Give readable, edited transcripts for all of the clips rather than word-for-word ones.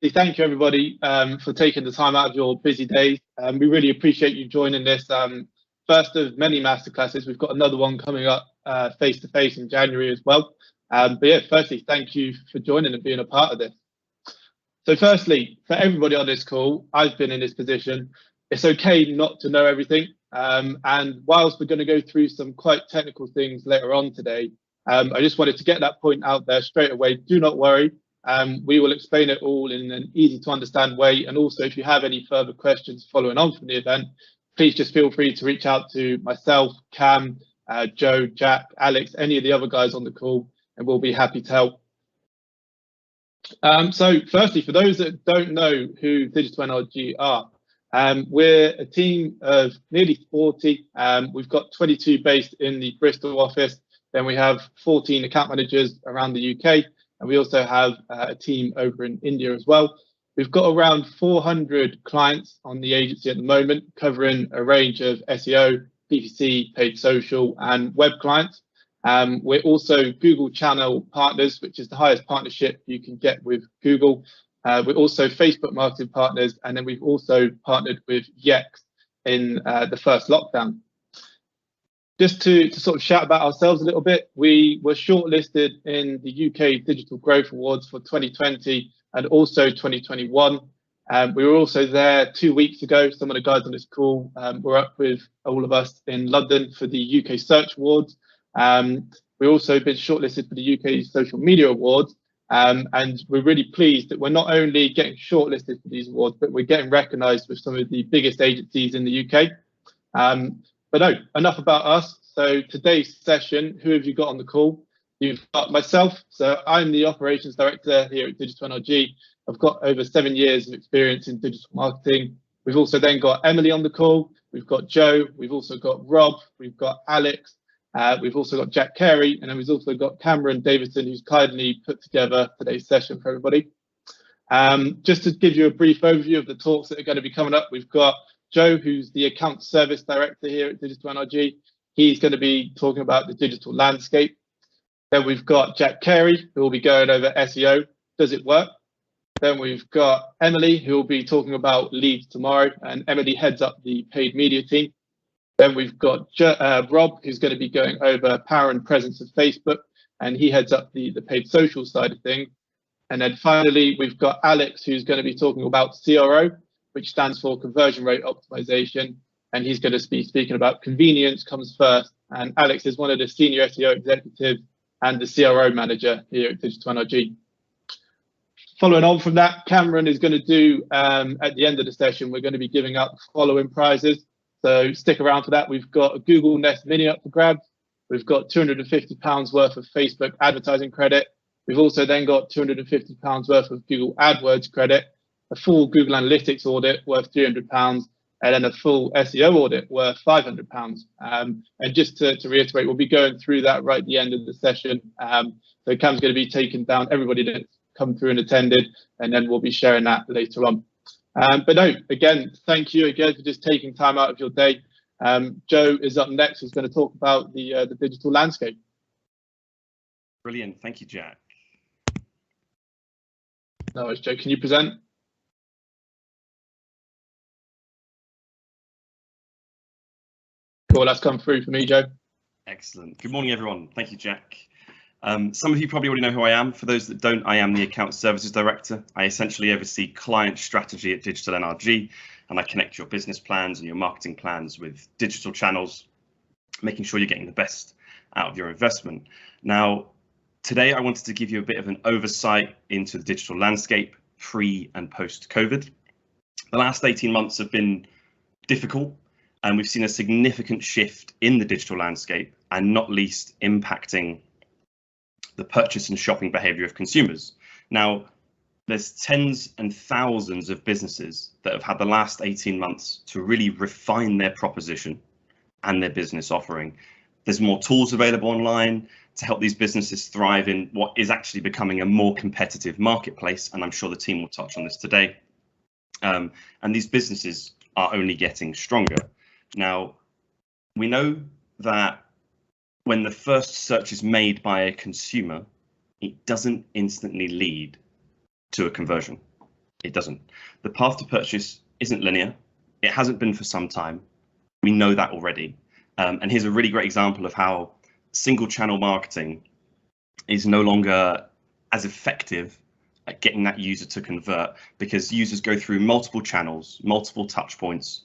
Thank you, everybody, for taking the time out of your busy days. We really appreciate you joining this first of many masterclasses. We've got another one coming up face-to-face in January as well. But yeah, firstly, thank you for joining and being a part of this. So firstly, for everybody on this call, I've been in this position. It's okay not to know everything. And whilst we're going to go through some quite technical things later on today, I just wanted to get that point out there straight away. Do not worry. We will explain it all in an easy to understand way. And also, if you have any further questions following on from the event, please just feel free to reach out to myself, Cam, Joe, Jack, Alex, any of the other guys on the call, and we'll be happy to help. So firstly, for those that don't know who Digital NRG are, we're a team of nearly 40. We've got 22 based in the Bristol office. Then we have 14 account managers around the UK. And we also have a team over in India as well. We've got around 400 clients on the agency at the moment, covering a range of SEO, PPC, paid social, and web clients. We're also Google channel partners, which is the highest partnership you can get with Google. We're also Facebook marketing partners, and then we've also partnered with Yext in the first lockdown. Just to sort of shout about ourselves a little bit, we were shortlisted in the UK Digital Growth Awards for 2020 and also 2021. We were also there 2 weeks ago. Some of the guys on this call were up with all of us in London for the UK Search Awards. We've also been shortlisted for the UK Social Media Awards. And we're really pleased that we're not only getting shortlisted for these awards, but we're getting recognised with some of the biggest agencies in the UK. But no, enough about us. So today's session, who have you got on the call? You've got myself. So I'm the operations director here at Digital NRG. I've got over 7 years of experience in digital marketing. We've also then got Emily on the call. We've got Joe. We've also got Rob. We've got Alex. We've also got Jack Carey. And then we've also got Cameron Davidson, who's kindly put together today's session for everybody. Just to give you a brief overview of the talks that are going to be coming up, we've got Joe, who's the account service director here at Digital NRG. He's going to be talking about the digital landscape. Then we've got Jack Carey, who will be going over SEO. Does it work? Then we've got Emily, who will be talking about leads tomorrow, and Emily heads up the paid media team. Then we've got Rob, who's going to be going over power and presence of Facebook, and he heads up the paid social side of things. And then finally, we've got Alex, who's going to be talking about CRO, which stands for conversion rate optimization. And he's going to be speaking about convenience comes first. And Alex is one of the senior SEO executives and the CRO manager here at Digital NRG. Following on from that, Cameron is going to do, at the end of the session, we're going to be giving out the following prizes. So stick around for that. We've got a Google Nest Mini up for grabs. We've got £250 worth of Facebook advertising credit. We've also then got £250 worth of Google AdWords credit, a full Google Analytics audit worth £300, and then a full SEO audit worth £500. And just to reiterate, we'll be going through that right at the end of the session. So Cam's going to be taking down everybody that's come through and attended, and then we'll be sharing that later on. But no, again, thank you again for just taking time out of your day. Joe is up next, who's going to talk about the digital landscape. Brilliant. Thank you, Jack. No worries, Joe. Can you present? Cool, that's come through for me, Joe. Excellent. Good morning, everyone. Thank you, Jack. Some of you probably already know who I am. For those that don't, I am the Account Services Director. I essentially oversee client strategy at Digital NRG, and I connect your business plans and your marketing plans with digital channels, making sure you're getting the best out of your investment. Now, today I wanted to give you a bit of an oversight into the digital landscape pre and post COVID. The last 18 months have been difficult, and we've seen a significant shift in the digital landscape, and not least impacting the purchase and shopping behavior of consumers. Now, there's tens and thousands of businesses that have had the last 18 months to really refine their proposition and their business offering. There's more tools available online to help these businesses thrive in what is actually becoming a more competitive marketplace, and I'm sure the team will touch on this today. And these businesses are only getting stronger. Now, we know that when the first search is made by a consumer, it doesn't instantly lead to a conversion. It doesn't. The path to purchase isn't linear. It hasn't been for some time. We know that already. And here's a really great example of how single channel marketing is no longer as effective at getting that user to convert, because users go through multiple channels, multiple touch points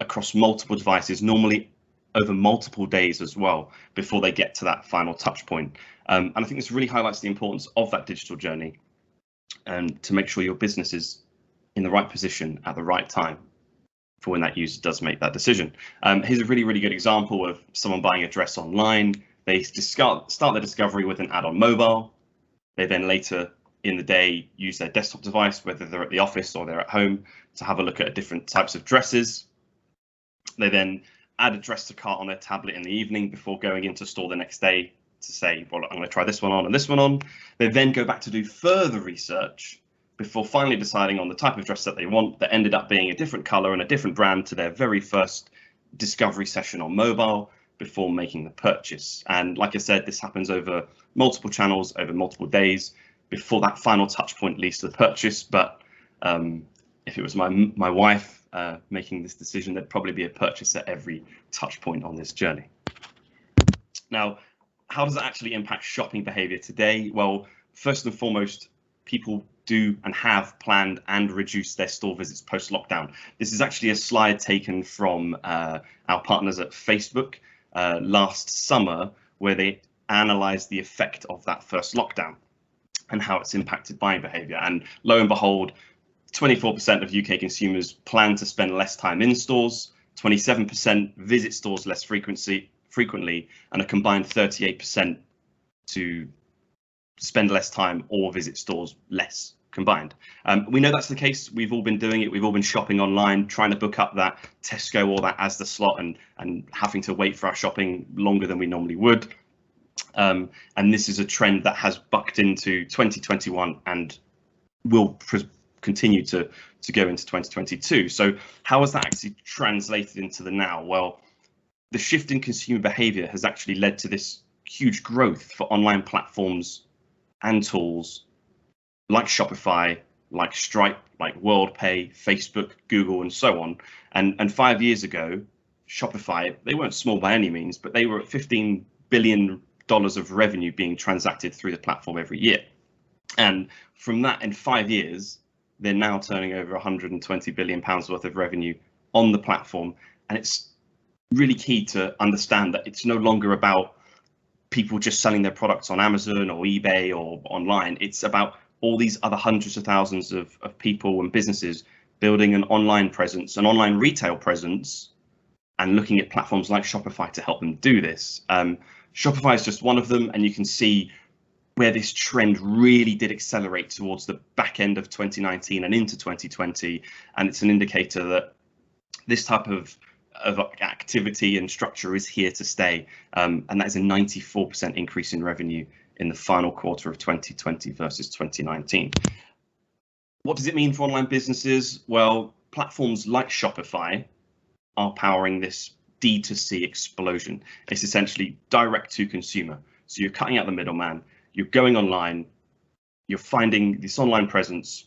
across multiple devices, normally over multiple days as well, before they get to that final touch point. And I think this really highlights the importance of that digital journey, and to make sure your business is in the right position at the right time for when that user does make that decision. Here's a really, really good example of someone buying a dress online. They start their discovery with an ad on mobile. They then later in the day use their desktop device, whether they're at the office or they're at home, to have a look at different types of dresses. They then add a dress to cart on their tablet in the evening before going into store the next day to say, well, I'm going to try this one on and this one on. They then go back to do further research before finally deciding on the type of dress that they want, that ended up being a different color and a different brand to their very first discovery session on mobile before making the purchase. And like I said, this happens over multiple channels, over multiple days, before that final touch point leads to the purchase. But if it was my wife making this decision, there'd probably be a purchase at every touch point on this journey. Now, how does that actually impact shopping behavior today? Well, first and foremost, people do and have planned and reduced their store visits post-lockdown. This is actually a slide taken from our partners at Facebook last summer, where they analysed the effect of that first lockdown and how it's impacted buying behaviour. And lo and behold, 24% of UK consumers plan to spend less time in stores, 27% visit stores less frequently, and a combined 38% to spend less time or visit stores less combined. We know that's the case. We've all been doing it. We've all been shopping online, trying to book up that Tesco or that Asda slot and having to wait for our shopping longer than we normally would. And this is a trend that has bucked into 2021 and will continue to go into 2022. So how has that actually translated into the now? Well, the shift in consumer behavior has actually led to this huge growth for online platforms and tools like Shopify, like Stripe, like WorldPay, Facebook, Google, and so on. And 5 years ago, Shopify, they weren't small by any means, but they were at $15 billion of revenue being transacted through the platform every year. And from that, in 5 years, they're now turning over 120 billion pounds worth of revenue on the platform. And it's really key to understand that it's no longer about people just selling their products on Amazon or eBay or online. It's about all these other hundreds of thousands of people and businesses building an online presence, an online retail presence, and looking at platforms like Shopify to help them do this. Shopify is just one of them, and you can see where this trend really did accelerate towards the back end of 2019 and into 2020. And it's an indicator that this type of activity and structure is here to stay. And that is a 94% increase in revenue in the final quarter of 2020 versus 2019. What does it mean for online businesses? Well, platforms like Shopify are powering this D2C explosion. It's essentially direct to consumer. So you're cutting out the middleman, you're going online, you're finding this online presence,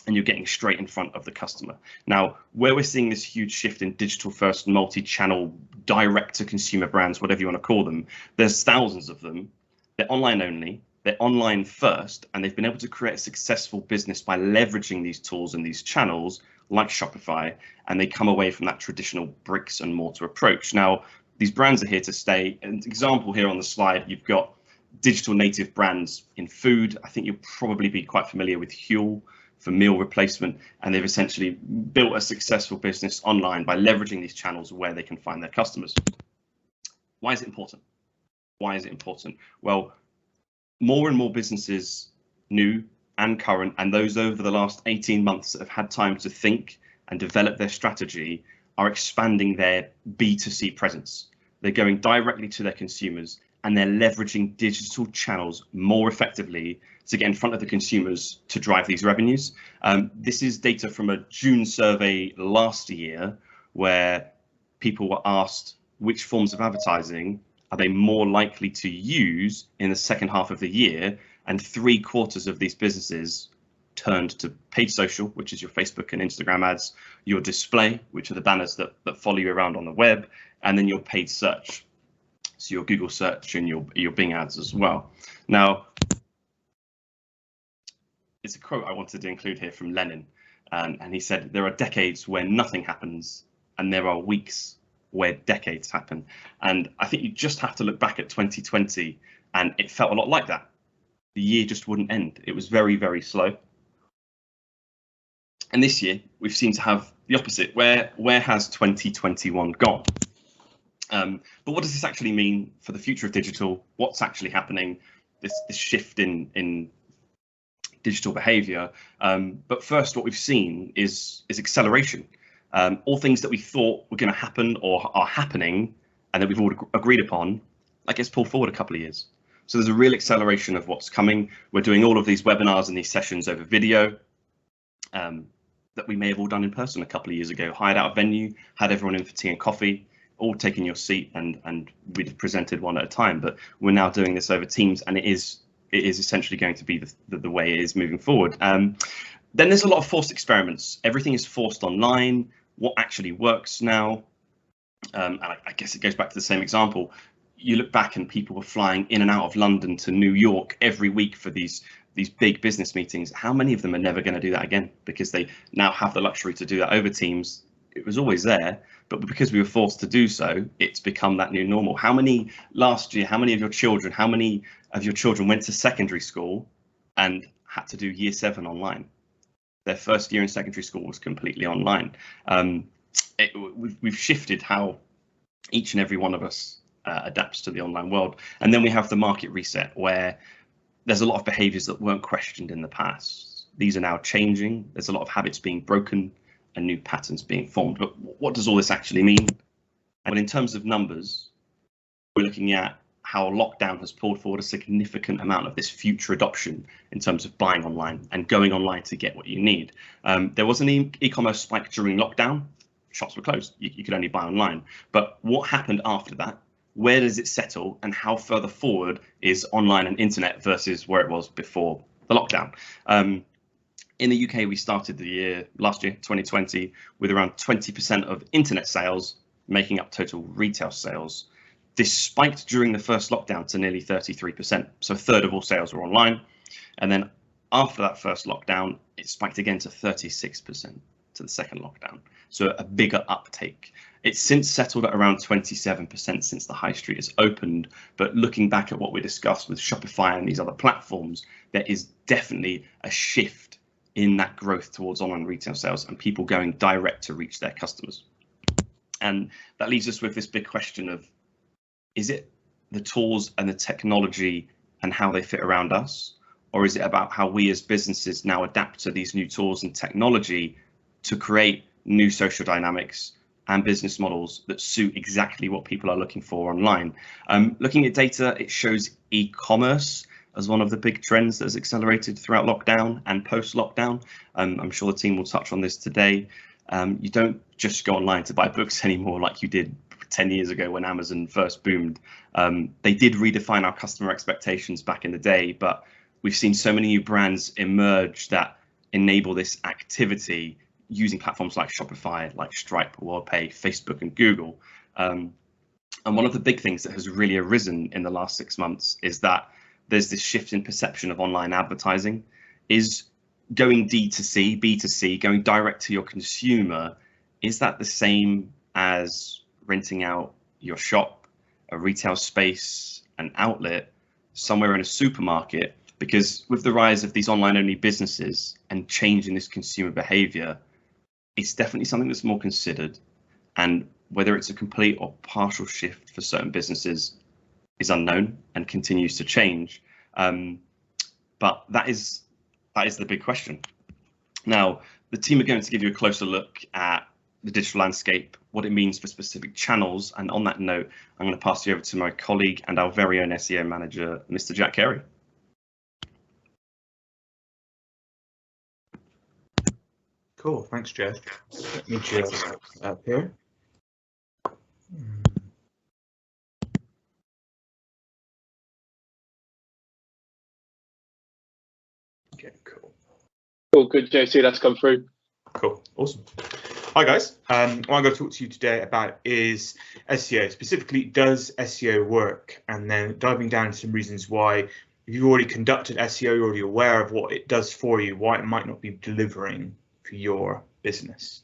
and you're getting straight in front of the customer. Now, where we're seeing this huge shift in digital first, multi-channel, direct to consumer brands, whatever you want to call them, there's thousands of them. They're online only, they're online first, and they've been able to create a successful business by leveraging these tools and these channels like Shopify, and they come away from that traditional bricks and mortar approach. Now, these brands are here to stay. An example here on the slide, you've got digital native brands in food. I think you'll probably be quite familiar with Huel for meal replacement, and they've essentially built a successful business online by leveraging these channels where they can find their customers. Why is it important? Why is it important? Well, more and more businesses, new and current, and those over the last 18 months that have had time to think and develop their strategy, are expanding their B2C presence. They're going directly to their consumers, and they're leveraging digital channels more effectively to get in front of the consumers to drive these revenues. This is data from a June survey last year, where people were asked which forms of advertising are they more likely to use in the second half of the year, and 3/4 of these businesses turned to paid social, which is your Facebook and Instagram ads, your display, which are the banners that follow you around on the web, and then your paid search, so your Google search and your Bing ads as well. Now, it's a quote I wanted to include here from Lenin, and he said, "There are decades where nothing happens, and there are weeks where decades happen." And I think you just have to look back at 2020, and it felt a lot like that. The year just wouldn't end. It was very, very slow. And this year, we've seemed to have the opposite. Where has 2021 gone? But what does this actually mean for the future of digital? What's actually happening? This shift in digital behavior. But first, what we've seen is acceleration. All things that we thought were going to happen or are happening, and that we've all agreed upon, that gets pulled forward a couple of years. So there's a real acceleration of what's coming. We're doing all of these webinars and these sessions over video that we may have all done in person a couple of years ago, hired out a venue, had everyone in for tea and coffee, all taking your seat, and we'd presented one at a time. But we're now doing this over Teams, and it is essentially going to be the way it is moving forward. Then there's a lot of forced experiments. Everything is forced online. What actually works now? And I guess it goes back to the same example. You look back and people were flying in and out of London to New York every week for these big business meetings. How many of them are never going to do that again? Because they now have the luxury to do that over Teams. It was always there, but because we were forced to do so, it's become that new normal. How many last year, how many of your children went to secondary school and had to do year 7 online? Their first year in secondary school was completely online. We've shifted how each and every one of us adapts to the online world. And then we have the market reset, where there's a lot of behaviors that weren't questioned in the past. These are now changing. There's a lot of habits being broken and new patterns being formed. But what does all this actually mean? Well, in terms of numbers, we're looking at how lockdown has pulled forward a significant amount of this future adoption in terms of buying online and going online to get what you need. There was an e-commerce spike during lockdown. Shops were closed. You could only buy online. But what happened after that? Where does it settle, and how further forward is online and internet versus where it was before the lockdown? In the UK, we started the year last year, 2020, with around 20% of internet sales making up total retail sales. This spiked during the first lockdown to nearly 33%. So a third of all sales were online. And then after that first lockdown, it spiked again to 36% to the second lockdown. So a bigger uptake. It's since settled at around 27% since the high street has opened. But looking back at what we discussed with Shopify and these other platforms, there is definitely a shift in that growth towards online retail sales and people going direct to reach their customers. And that leaves us with this big question of, is it the tools and the technology and how they fit around us? Or is it about how we as businesses now adapt to these new tools and technology to create new social dynamics and business models that suit exactly what people are looking for online? Looking at data, it shows e-commerce as one of the big trends that has accelerated throughout lockdown and post-lockdown. I'm sure the team will touch on this today. You don't just go online to buy books anymore like you did 10 years ago when Amazon first boomed. They did redefine our customer expectations back in the day, but we've seen so many new brands emerge that enable this activity using platforms like Shopify, like Stripe, WorldPay, Facebook and Google. And one of the big things that has really arisen in the last 6 months is that there's this shift in perception of online advertising. Is going D2C, B2C, going direct to your consumer, is that the same as renting out your shop, a retail space, an outlet, somewhere in a supermarket? Because with the rise of these online only businesses and changing this consumer behavior, it's definitely something that's more considered. And whether it's a complete or partial shift for certain businesses is unknown and continues to change. But that is the big question. Now, the team are going to give you a closer look at the digital landscape, what it means for specific channels. And on that note, I'm going to pass you over to my colleague and our very own SEO manager, Mr. Jack Carey. Cool, thanks, Jeff. Let me just up here. Okay, cool. All good, JC. That's come through. Cool, awesome. Hi guys, what I'm going to talk to you today about is SEO. Specifically, does SEO work? And then diving down into some reasons why, if you've already conducted SEO, you're already aware of what it does for you, why it might not be delivering for your business.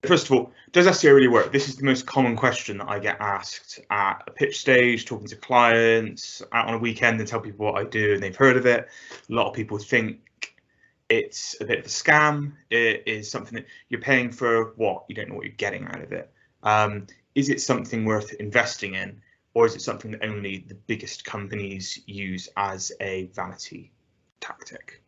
First of all, does SEO really work? This is the most common question that I get asked at a pitch stage, talking to clients, out on a weekend and tell people what I do and they've heard of it. A lot of people think it's a bit of a scam. It is something that you're paying for what? You don't know what you're getting out of it. Is it something worth investing in, or is it something that only the biggest companies use as a vanity tactic?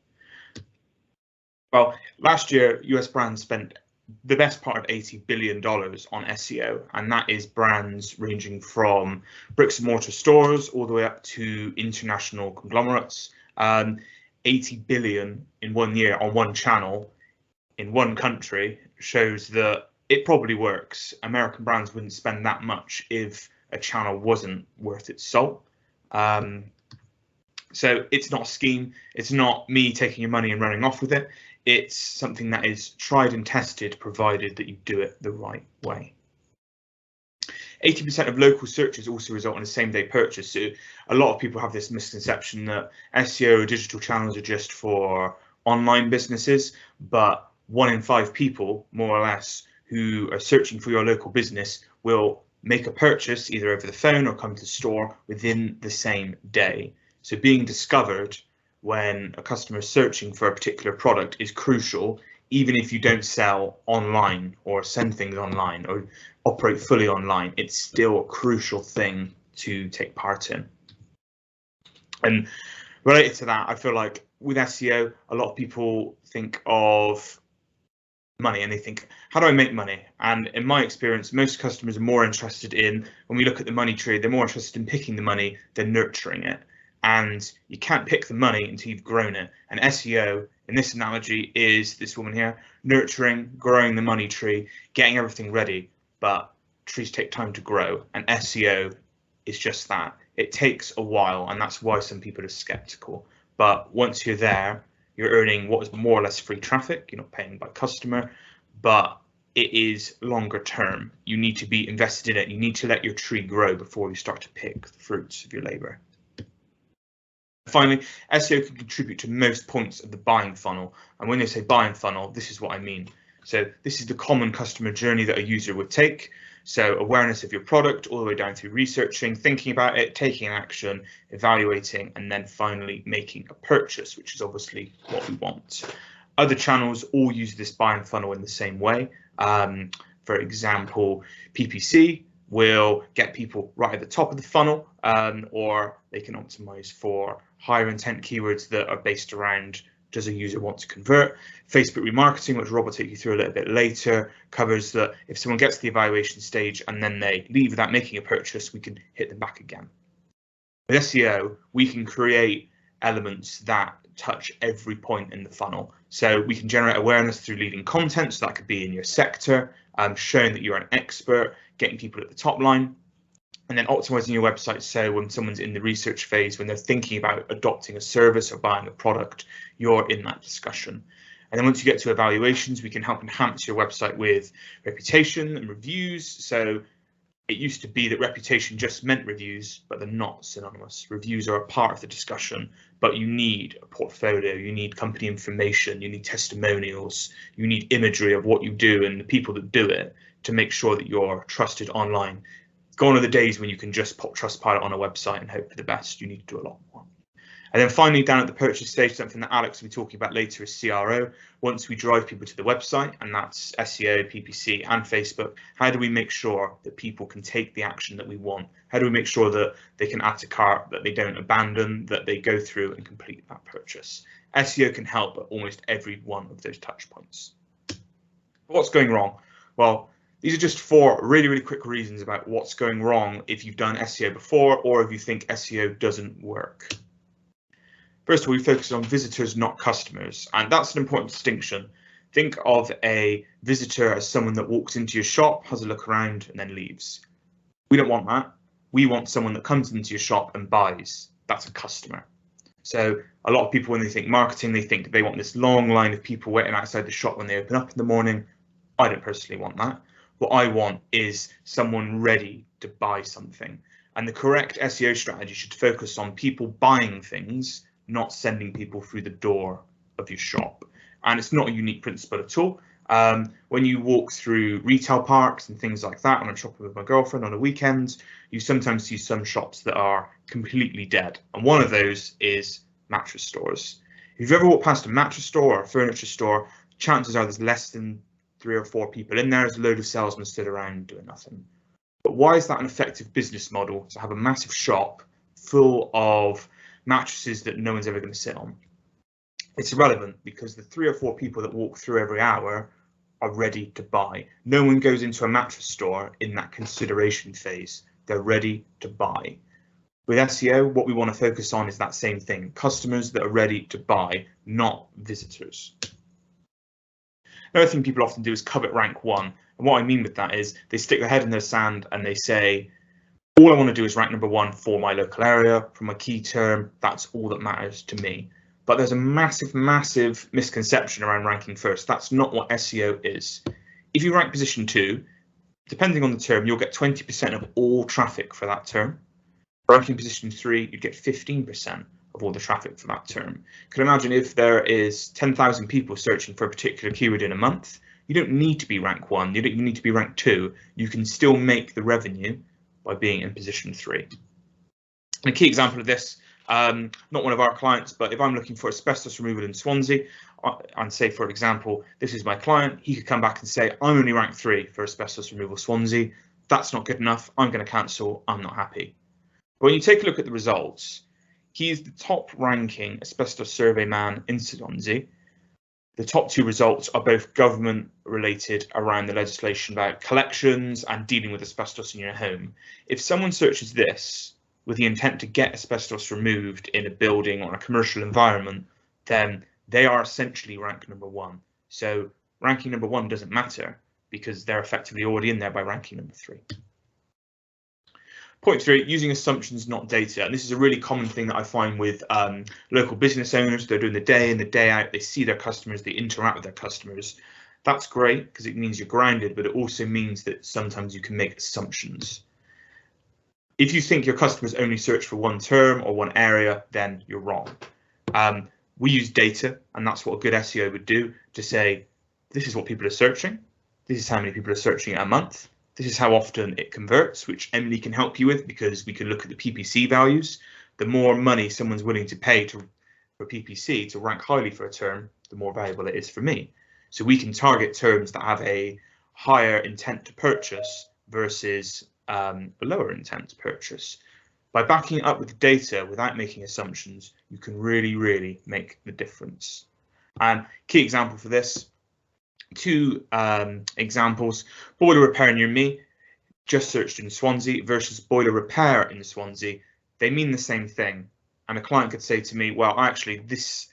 Well, last year, US brands spent the best part of $80 billion on SEO, and that is brands ranging from bricks and mortar stores all the way up to international conglomerates. 80 billion in 1 year on one channel in one country shows that it probably works. American brands wouldn't spend that much if a channel wasn't worth its salt. So it's not a scheme. It's not me taking your money and running off with it. It's something that is tried and tested, provided that you do it the right way. 80% of local searches also result in a same-day purchase. So a lot of people have this misconception that SEO or digital channels are just for online businesses, but 1 in 5 people, more or less, who are searching for your local business will make a purchase either over the phone or come to the store within the same day. So being discovered when a customer is searching for a particular product is crucial, even if you don't sell online or send things online or operate fully online. It's still a crucial thing to take part in. And related to that, I feel like with SEO, a lot of people think of money and they think, how do I make money? And in my experience, most customers are more interested in, when we look at the money tree, they're more interested in picking the money than nurturing it. And you can't pick the money until you've grown it. And SEO, in this analogy, is this woman here, nurturing, growing the money tree, getting everything ready. But trees take time to grow, and SEO is just that. It takes a while, and that's why some people are skeptical. But once you're there, you're earning what is more or less free traffic. You're not paying by customer, but it is longer term. You need to be invested in it. You need to let your tree grow before you start to pick the fruits of your labor. Finally, SEO can contribute to most points of the buying funnel. And when they say buying funnel, this is what I mean. So this is the common customer journey that a user would take. So awareness of your product all the way down through researching, thinking about it, taking action, evaluating, and then finally making a purchase, which is obviously what we want. Other channels all use this buying funnel in the same way. For example, PPC will get people right at the top of the funnel, or they can optimize for higher intent keywords that are based around, does a user want to convert? Facebook remarketing, which Rob will take you through a little bit later, covers that if someone gets to the evaluation stage and then they leave without making a purchase, we can hit them back again. With SEO, we can create elements that touch every point in the funnel. So we can generate awareness through leading content, so that could be in your sector, showing that you're an expert, getting people at the top line, and then optimizing your website so when someone's in the research phase, when they're thinking about adopting a service or buying a product, you're in that discussion. And then once you get to evaluations, we can help enhance your website with reputation and reviews. So it used to be that reputation just meant reviews, but they're not synonymous. Reviews are a part of the discussion, but you need a portfolio, you need company information, you need testimonials, you need imagery of what you do and the people that do it to make sure that you're trusted online. Gone are the days when you can just pop Trustpilot on a website and hope for the best. You need to do a lot more. And then finally, down at the purchase stage, something that Alex will be talking about later is CRO. Once we drive people to the website, and that's SEO, PPC, and Facebook, how do we make sure that people can take the action that we want? How do we make sure that they can add to cart, that they don't abandon, that they go through and complete that purchase? SEO can help at almost every one of those touch points. What's going wrong? Well, these are just 4 really quick reasons about what's going wrong if you've done SEO before or if you think SEO doesn't work. First of all, we focus on visitors, not customers, and that's an important distinction. Think of a visitor as someone that walks into your shop, has a look around, and then leaves. We don't want that. We want someone that comes into your shop and buys. That's a customer. So a lot of people, when they think marketing, they think they want this long line of people waiting outside the shop when they open up in the morning. I don't personally want that. What I want is someone ready to buy something. And the correct SEO strategy should focus on people buying things, not sending people through the door of your shop. And it's not a unique principle at all. When you walk through retail parks and things like that, when I'm shopping with my girlfriend on a weekend, you sometimes see some shops that are completely dead. And one of those is mattress stores. If you've ever walked past a mattress store or a furniture store, chances are there's less than 3 or 4 people in there. There's a load of salesmen stood around doing nothing. But why is that an effective business model to have a massive shop full of mattresses that no one's ever going to sit on? It's irrelevant, because the 3 or 4 people that walk through every hour are ready to buy. No one goes into a mattress store in that consideration phase. They're ready to buy. With SEO, what we want to focus on is that same thing: customers that are ready to buy, not visitors. Another thing people often do is covet rank 1. And what I mean with that is they stick their head in the sand and they say, all I want to do is rank number 1 for my local area, for my key term. That's all that matters to me. But there's a massive misconception around ranking first. That's not what SEO is. If you rank position 2, depending on the term, you'll get 20% of all traffic for that term. Ranking position 3, you'd get 15% of all the traffic for that term. You can imagine if there is 10,000 people searching for a particular keyword in a month, you don't need to be rank 1, you don't even need to be rank 2. You can still make the revenue by being in position 3. And a key example of this, not one of our clients, but if I'm looking for asbestos removal in Swansea, and say, for example, this is my client, he could come back and say, I'm only ranked 3 for asbestos removal Swansea. That's not good enough. I'm going to cancel. I'm not happy. But when you take a look at the results, he is the top ranking asbestos survey man in Swansea. The top 2 results are both government related, around the legislation about collections and dealing with asbestos in your home. If someone searches this with the intent to get asbestos removed in a building or a commercial environment, then they are essentially ranked number 1. So ranking number 1 doesn't matter, because they're effectively already in there by ranking number 3. Point 3, using assumptions, not data. And this is a really common thing that I find with local business owners. They're doing the day in, the day out. They see their customers, they interact with their customers. That's great, because it means you're grounded, but it also means that sometimes you can make assumptions. If you think your customers only search for one term or one area, then you're wrong. We use data, and that's what a good SEO would do, to say, this is what people are searching. This is how many people are searching a month. This is how often it converts, which Emily can help you with, because we can look at the PPC values. The more money someone's willing to pay for PPC to rank highly for a term, the more valuable it is for me. So we can target terms that have a higher intent to purchase versus a lower intent to purchase. By backing it up with data without making assumptions, you can really make the difference. And key example for this, 2 examples: boiler repair near me, just searched in Swansea, versus boiler repair in Swansea. They mean the same thing, and a client could say to me, well, actually this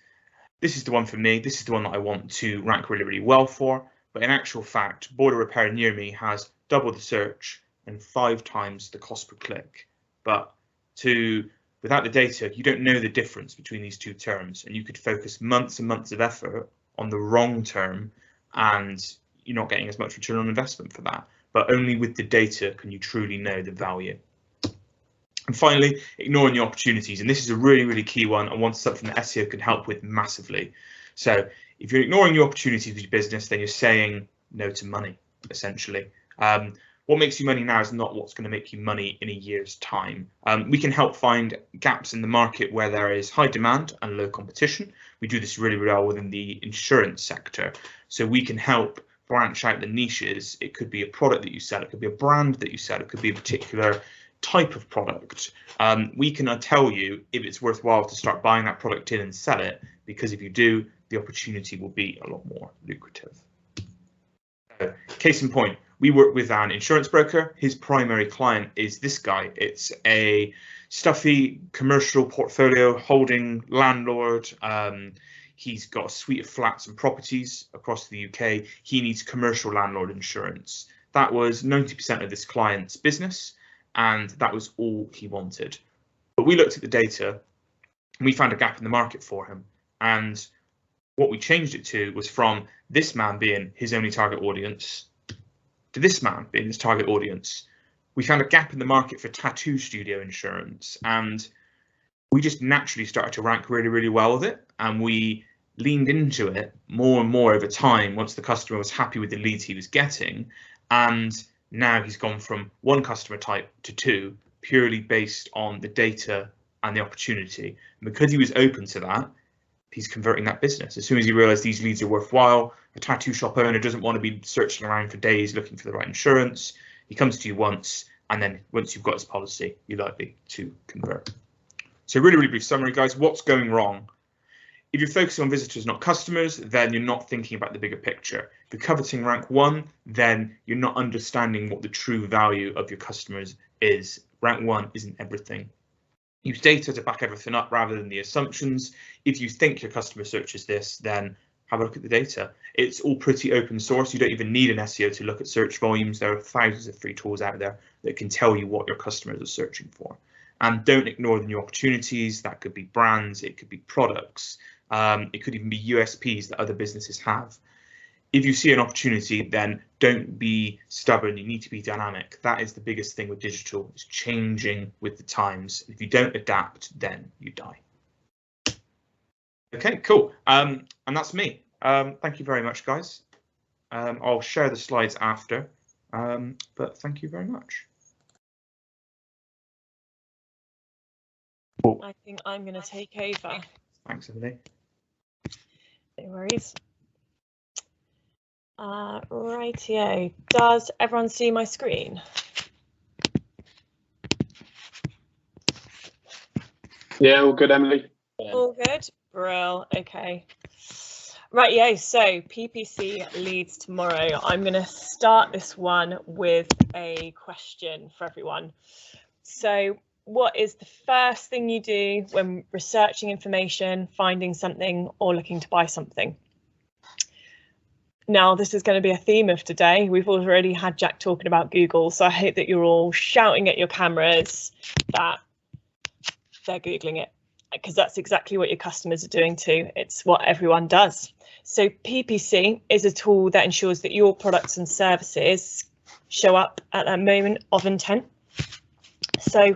is the one for me, this is the one that I want to rank really well for. But in actual fact, boiler repair near me has double the search and 5 times the cost per click. But without the data, you don't know the difference between these 2 terms, and you could focus months and months of effort on the wrong term, and you're not getting as much return on investment for that. But only with the data can you truly know the value. And finally, ignoring the opportunities. And this is a really key one, and one something that SEO can help with massively. So if you're ignoring your opportunities with your business, then you're saying no to money, essentially. What makes you money now is not what's going to make you money in a year's time. We can help find gaps in the market where there is high demand and low competition. We do this really well within the insurance sector. So we can help branch out the niches. It could be a product that you sell, it could be a brand that you sell, it could be a particular type of product. We can tell you if it's worthwhile to start buying that product in and sell it, because if you do, the opportunity will be a lot more lucrative. Case in point, we work with an insurance broker. His primary client is this guy. It's a stuffy commercial portfolio holding landlord. He's got a suite of flats and properties across the UK. He needs commercial landlord insurance. That was 90% of this client's business, and that was all he wanted. But we looked at the data, We found a gap in the market for him. And what we changed it to was from this man being his only target audience to this man being his target audience. We found a gap in the market for tattoo studio insurance, and we just naturally started to rank really, really well with it. And we leaned into it more and more over time once the customer was happy with the leads he was getting. And now he's gone from one customer type to two, purely based on the data and the opportunity. And because he was open to that, he's converting that business. As soon as he realized these leads are worthwhile, a tattoo shop owner doesn't want to be searching around for days looking for the right insurance. He comes to you once, and then once you've got his policy, you're likely to convert. So really, really brief summary, guys. What's going wrong? If you're focusing on visitors, not customers, then you're not thinking about the bigger picture. If you're coveting rank 1, then you're not understanding what the true value of your customers is. Rank 1 isn't everything. Use data to back everything up rather than the assumptions. If you think your customer search is this, then have a look at the data. It's all pretty open source. You don't even need an SEO to look at search volumes. There are thousands of free tools out there that can tell you what your customers are searching for. And don't ignore the new opportunities. That could be brands, it could be products, it could even be USPs that other businesses have. If you see an opportunity, then don't be stubborn. You need to be dynamic. That is the biggest thing with digital. It's changing with the times. If you don't adapt, then you die. Okay, cool. And that's me. Thank you very much, guys. I'll share the slides after, but thank you very much. Cool. I think I'm going to take over. Thanks, Emily. No worries. Rightio. Does everyone see my screen? Yeah, all good, Emily. All good. Brill. Okay. Rightio. So PPC leads tomorrow. I'm going to start this one with a question for everyone. So, what is the first thing you do when researching information, finding something, or looking to buy something? Now, this is going to be a theme of today. We've already had Jack talking about Google, so I hope that you're all shouting at your cameras that they're Googling it, because that's exactly what your customers are doing too. It's what everyone does. So PPC is a tool that ensures that your products and services show up at that moment of intent. So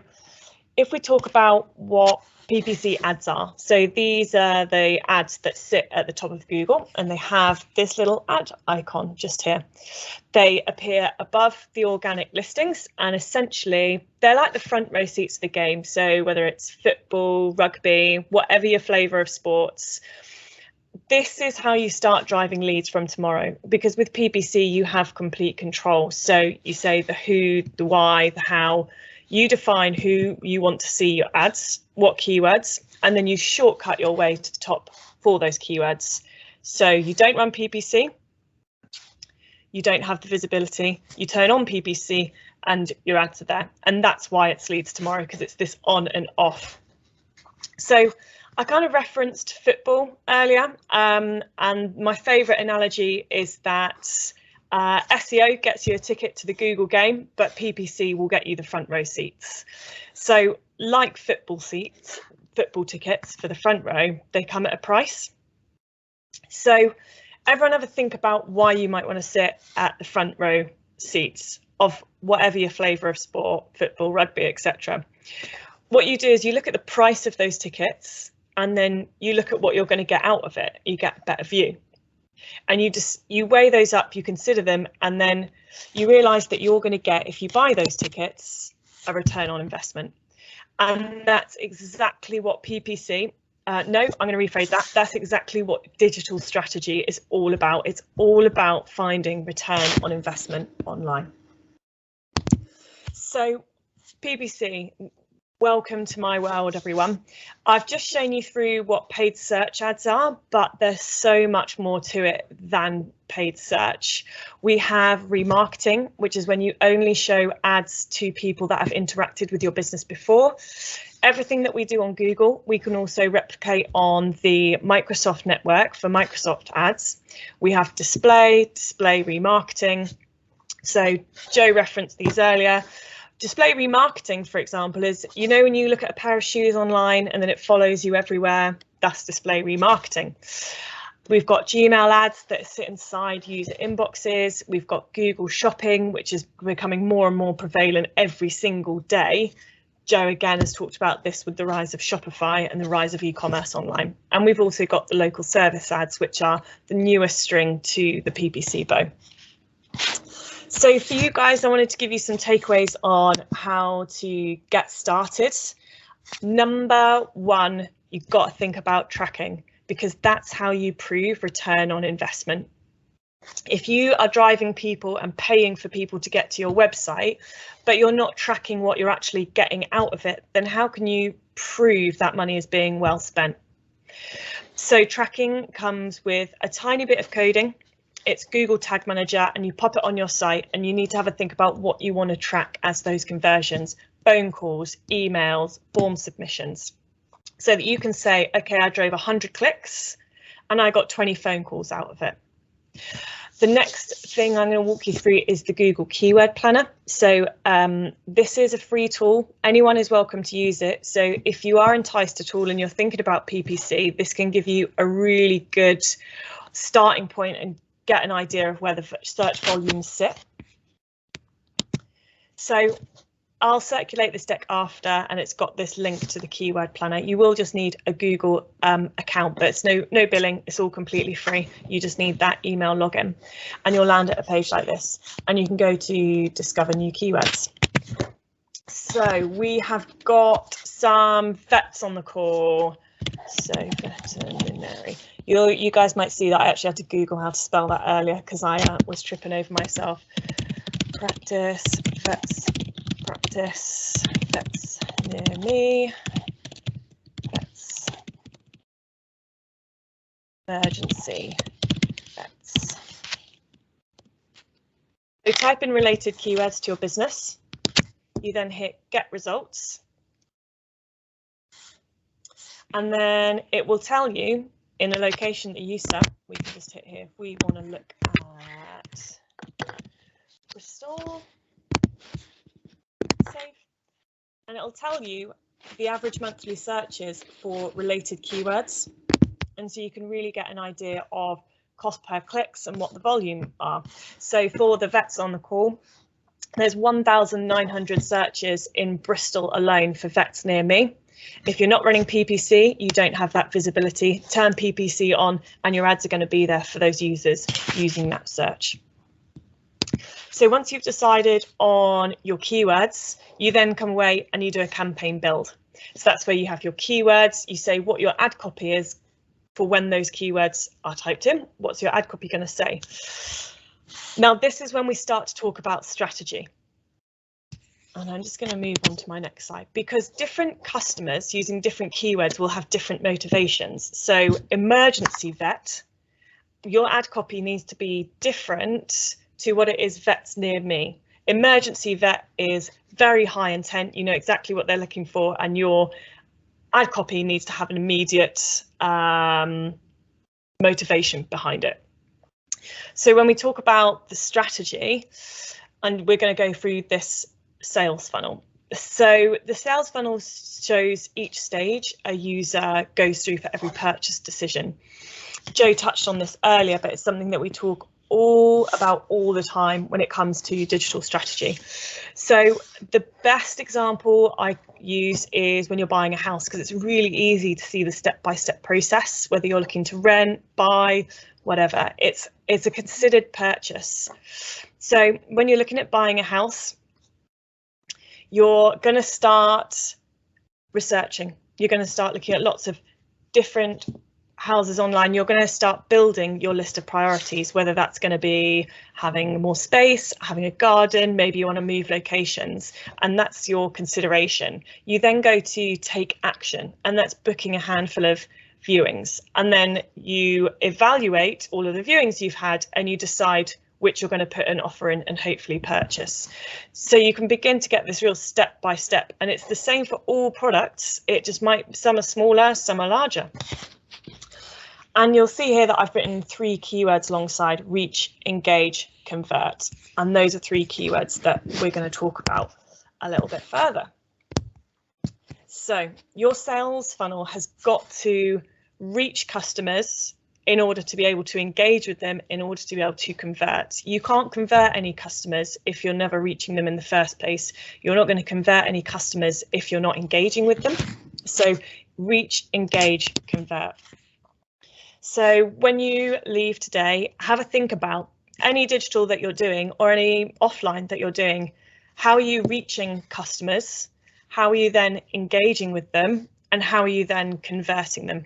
if we talk about what PPC ads are, so these are the ads that sit at the top of Google, and they have this little ad icon just here. They appear above the organic listings, and essentially they're like the front row seats of the game. So whether it's football, rugby, whatever your flavour of sports, this is how you start driving leads from tomorrow, because with PPC you have complete control. So you say the who, the why, the how. You define who you want to see your ads, what keywords, and then you shortcut your way to the top for those keywords. So you don't run PPC, you don't have the visibility, you turn on PPC and your ads are there. And that's why it's leads tomorrow, because it's this on and off. So I kind of referenced football earlier, and my favourite analogy is that SEO gets you a ticket to the Google game, but PPC will get you the front row seats. So like football tickets for the front row, they come at a price. So everyone ever think about why you might want to sit at the front row seats of whatever your flavour of sport, football, rugby, etc. What you do is you look at the price of those tickets, and then you look at what you're going to get out of it. You get a better view. And you weigh those up, you consider them, and then you realise that you're going to get, if you buy those tickets, a return on investment. And that's exactly what PPC, no, I'm going to rephrase that. That's exactly what digital strategy is all about. It's all about finding return on investment online. So PPC, welcome to my world, everyone. I've just shown you through what paid search ads are, but there's so much more to it than paid search. We have remarketing, which is when you only show ads to people that have interacted with your business before. Everything that we do on Google, we can also replicate on the Microsoft network for Microsoft ads. We have display remarketing. So Joe referenced these earlier. Display remarketing, for example, is, you know, when you look at a pair of shoes online and then it follows you everywhere, that's display remarketing. We've got Gmail ads that sit inside user inboxes. We've got Google Shopping, which is becoming more and more prevalent every single day. Joe again has talked about this with the rise of Shopify and the rise of e-commerce online. And we've also got the local service ads, which are the newest string to the PPC bow. So for you guys, I wanted to give you some takeaways on how to get started. Number one, you've got to think about tracking, because that's how you prove return on investment. If you are driving people and paying for people to get to your website, but you're not tracking what you're actually getting out of it, then how can you prove that money is being well spent? So tracking comes with a tiny bit of coding. It's Google Tag Manager, and you pop it on your site, and you need to have a think about what you want to track as those conversions: phone calls, emails, form submissions, so that you can say, okay, I drove 100 clicks and I got 20 phone calls out of it. The next thing I'm going to walk you through is the Google Keyword Planner. So this is a free tool. Anyone is welcome to use it. So if you are enticed at all and you're thinking about PPC, this can give you a really good starting point and get an idea of where the search volumes sit. So I'll circulate this deck after, and it's got this link to the keyword planner. You will just need a Google account, but it's no billing. It's all completely free. You just need that email login, and you'll land at a page like this, and you can go to discover new keywords. So we have got some vets on the call. So veterinary. You guys might see that I actually had to Google how to spell that earlier because I was tripping over myself. Practice vets. Practice vets near me. Vets. Emergency vets. So type in related keywords to your business. You then hit get results. And then it will tell you in a location that you set. We can just hit here if we want to look at Bristol. Save. And it'll tell you the average monthly searches for related keywords. And so you can really get an idea of cost per clicks and what the volume are. So for the vets on the call, there's 1,900 searches in Bristol alone for vets near me. If you're not running PPC, you don't have that visibility. Turn PPC on and your ads are going to be there for those users using that search. So once you've decided on your keywords, you then come away and you do a campaign build. So that's where you have your keywords. You say what your ad copy is for when those keywords are typed in. What's your ad copy going to say? Now, this is when we start to talk about strategy. And I'm just going to move on to my next slide, because different customers using different keywords will have different motivations. So emergency vet, your ad copy needs to be different to what it is vets near me. Emergency vet is very high intent. You know exactly what they're looking for, and your ad copy needs to have an immediate motivation behind it. So when we talk about the strategy, and we're going to go through this sales funnel. So the sales funnel shows each stage a user goes through for every purchase decision. Joe touched on this earlier, but it's something that we talk all about all the time when it comes to digital strategy. So the best example I use is when you're buying a house, because it's really easy to see the step-by-step process, whether you're looking to rent, buy, whatever. It's a considered purchase. So when you're looking at buying a house, you're going to start researching. You're going to start looking at lots of different houses online. You're going to start building your list of priorities, whether that's going to be having more space, having a garden, maybe you want to move locations, and that's your consideration. You then go to take action, and that's booking a handful of viewings. And then you evaluate all of the viewings you've had, and you decide which you're going to put an offer in and hopefully purchase. So you can begin to get this real step by step, and it's the same for all products. It just might, some are smaller, some are larger. And you'll see here that I've written 3 keywords alongside: reach, engage, convert. And those are 3 keywords that we're going to talk about a little bit further. So your sales funnel has got to reach customers in order to be able to engage with them, in order to be able to convert. You can't convert any customers if you're never reaching them in the first place. You're not going to convert any customers if you're not engaging with them. So reach, engage, convert. So when you leave today, have a think about any digital that you're doing or any offline that you're doing. How are you reaching customers? How are you then engaging with them? And how are you then converting them?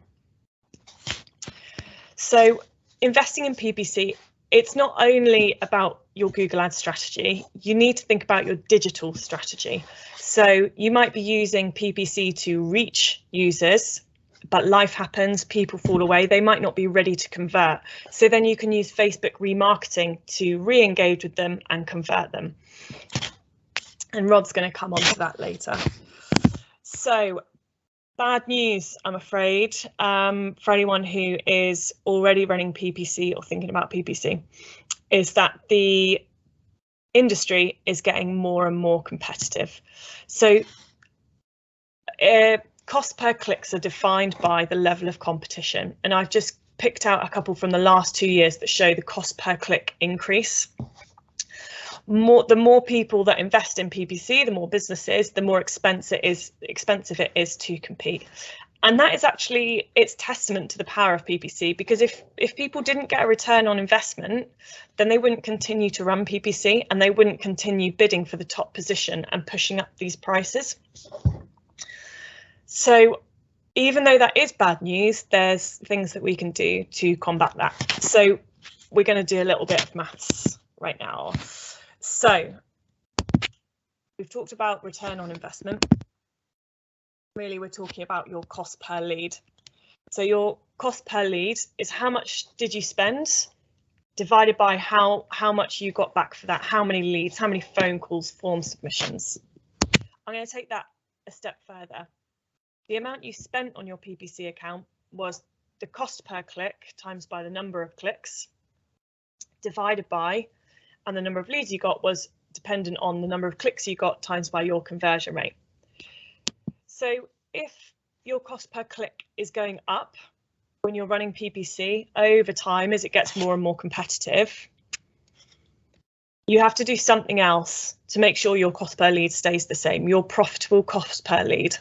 So investing in PPC, it's not only about your Google Ads strategy, you need to think about your digital strategy. So you might be using PPC to reach users, but life happens, people fall away, they might not be ready to convert. So then you can use Facebook remarketing to re-engage with them and convert them. And Rod's going to come on to that later. So bad news, I'm afraid, for anyone who is already running PPC or thinking about PPC, is that the industry is getting more and more competitive. So cost per clicks are defined by the level of competition. And I've just picked out a couple from the last 2 years that show the cost per click increase. The more people that invest in PPC, the more businesses, the more expensive it is to compete. And that is actually, it's testament to the power of PPC, because if people didn't get a return on investment, then they wouldn't continue to run PPC and they wouldn't continue bidding for the top position and pushing up these prices. So even though that is bad news, there's things that we can do to combat that. So we're going to do a little bit of maths right now. So we've talked about return on investment. Really, we're talking about your cost per lead. So your cost per lead is how much did you spend divided by how much you got back for that, how many leads, how many phone calls, form submissions. I'm going to take that a step further. The amount you spent on your PPC account was the cost per click times by the number of clicks divided by, and the number of leads you got was dependent on the number of clicks you got times by your conversion rate. So if your cost per click is going up when you're running PPC over time as it gets more and more competitive, you have to do something else to make sure your cost per lead stays the same, your profitable cost per lead.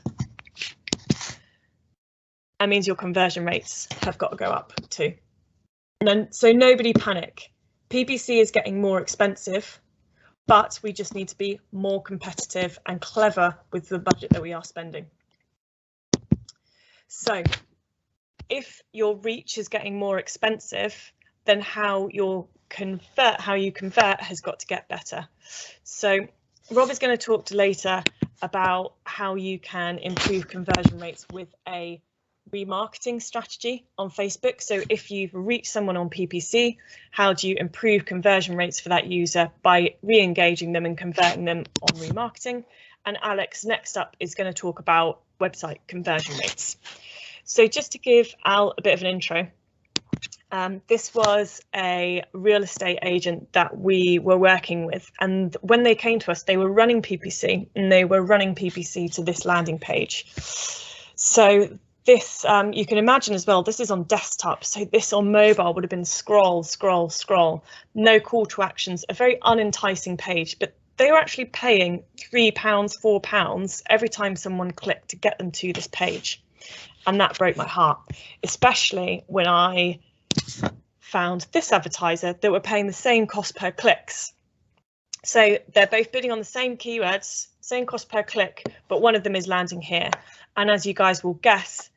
That means your conversion rates have got to go up too. And then, so nobody panic. PPC is getting more expensive, but we just need to be more competitive and clever with the budget that we are spending. So if your reach is getting more expensive, then how you convert has got to get better. So Rob is going to talk later about how you can improve conversion rates with a remarketing strategy on Facebook. So if you've reached someone on PPC, how do you improve conversion rates for that user by re-engaging them and converting them on remarketing? And Alex next up is going to talk about website conversion rates. So just to give Al a bit of an intro, this was a real estate agent that we were working with, and when they came to us, they were running PPC and they were running PPC to this landing page. So this, you can imagine as well, this is on desktop, so this on mobile would have been scroll, scroll, scroll, no call to actions, a very unenticing page, but they were actually paying £3, £4 every time someone clicked to get them to this page. And that broke my heart, especially when I found this advertiser that were paying the same cost per clicks. So they're both bidding on the same keywords, same cost per click, but one of them is landing here. And as you guys will guess,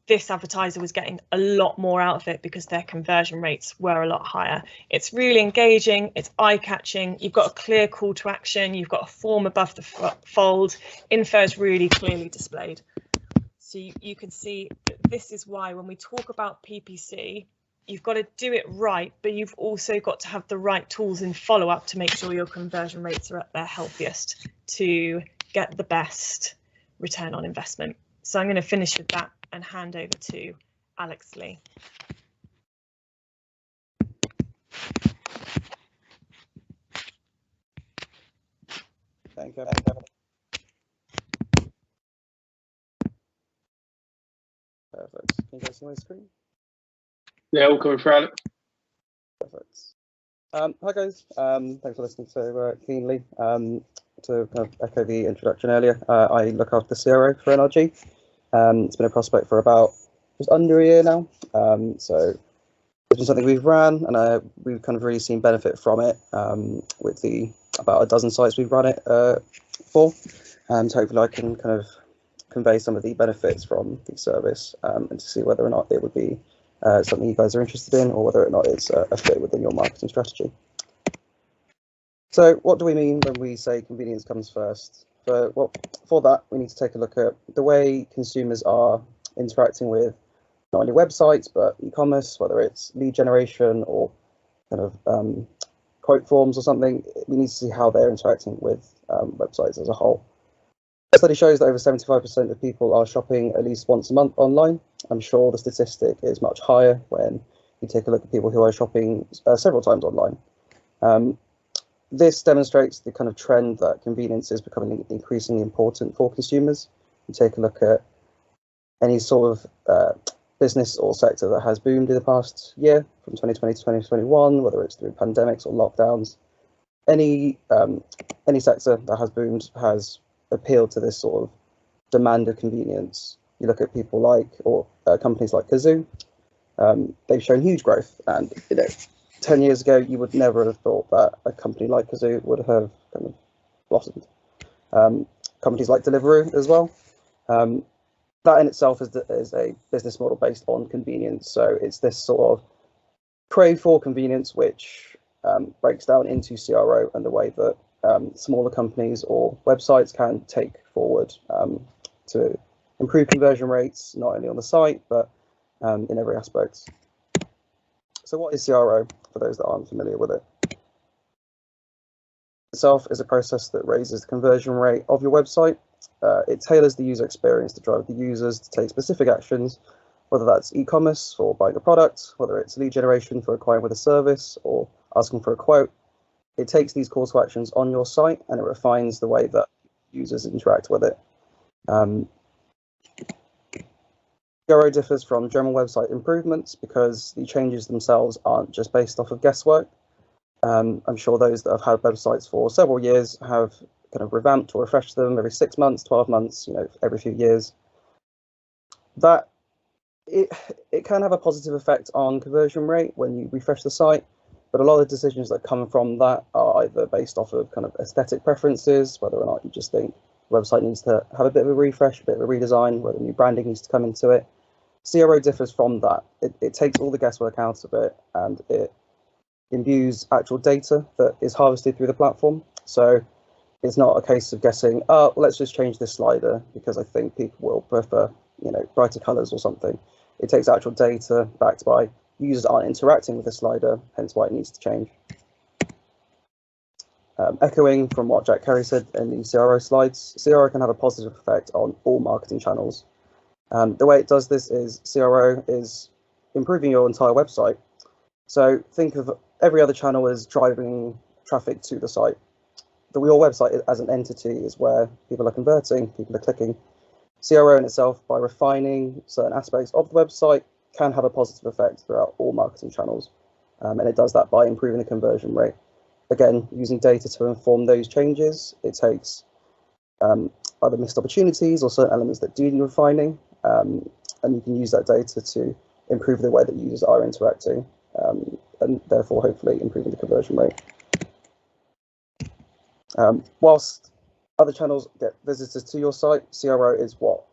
this advertiser was getting a lot more out of it because their conversion rates were a lot higher. It's really engaging, it's eye-catching, you've got a clear call to action, you've got a form above the fold, info is really clearly displayed. So you can see that this is why when we talk about PPC, you've got to do it right, but you've also got to have the right tools in follow-up to make sure your conversion rates are at their healthiest to get the best return on investment. So I'm going to finish with that and hand over to Alex Lee. Thank you. you guys see my screen? Yeah, all coming through, Alex. Perfect. Hi guys, thanks for listening so keenly. To kind of echo the introduction earlier, I look after the CRO for NRG. It's been a prospect for about just under a year now. So it's been something we've ran, and we've kind of really seen benefit from it with the about a dozen sites we've run it for. And hopefully I can kind of convey some of the benefits from the service and to see whether or not it would be something you guys are interested in, or whether or not it's a fit within your marketing strategy. So what do we mean when we say convenience comes first? For that, we need to take a look at the way consumers are interacting with not only websites, but e-commerce, whether it's lead generation or kind of quote forms or something. We need to see how they're interacting with websites as a whole. The study shows that over 75% of people are shopping at least once a month online. I'm sure the statistic is much higher when you take a look at people who are shopping several times online. This demonstrates the kind of trend that convenience is becoming increasingly important for consumers. You take a look at any sort of business or sector that has boomed in the past year, from 2020 to 2021, whether it's through pandemics or lockdowns. Any sector that has boomed has appealed to this sort of demand of convenience. You look at people like, or companies like Kazoo, they've shown huge growth, and 10 years ago, you would never have thought that a company like Kazoo would have kind of blossomed. Companies like Deliveroo as well. That in itself is a business model based on convenience. So it's this sort of crave for convenience, which breaks down into CRO and the way that smaller companies or websites can take forward to improve conversion rates, not only on the site, but in every aspect. So what is CRO, for those that aren't familiar with it? Itself is a process that raises the conversion rate of your website. It tailors the user experience to drive the users to take specific actions, whether that's e-commerce for buying a product, whether it's lead generation for acquiring with a service, or asking for a quote. It takes these calls to actions on your site and it refines the way that users interact with it. CRO differs from general website improvements because the changes themselves aren't just based off of guesswork. I'm sure those that have had websites for several years have kind of revamped or refreshed them every 6 months, 12 months, every few years. That it can have a positive effect on conversion rate when you refresh the site, but a lot of decisions that come from that are either based off of kind of aesthetic preferences, whether or not you just think the website needs to have a bit of a refresh, a bit of a redesign, whether new branding needs to come into it. CRO differs from that. It takes all the guesswork out of it, and it imbues actual data that is harvested through the platform. So it's not a case of guessing, oh, let's just change this slider because I think people will prefer, brighter colors or something. It takes actual data backed by users aren't interacting with the slider, hence why it needs to change. Echoing from what Jack Carey said in the CRO slides, CRO can have a positive effect on all marketing channels. The way it does this is CRO is improving your entire website. So think of every other channel as driving traffic to the site. Your website as an entity is where people are converting, people are clicking. CRO in itself, by refining certain aspects of the website, can have a positive effect throughout all marketing channels. And it does that by improving the conversion rate. Again, using data to inform those changes, it takes either missed opportunities or certain elements that do need refining, and you can use that data to improve the way that users are interacting, and therefore hopefully improving the conversion rate. Whilst other channels get visitors to your site, CRO is what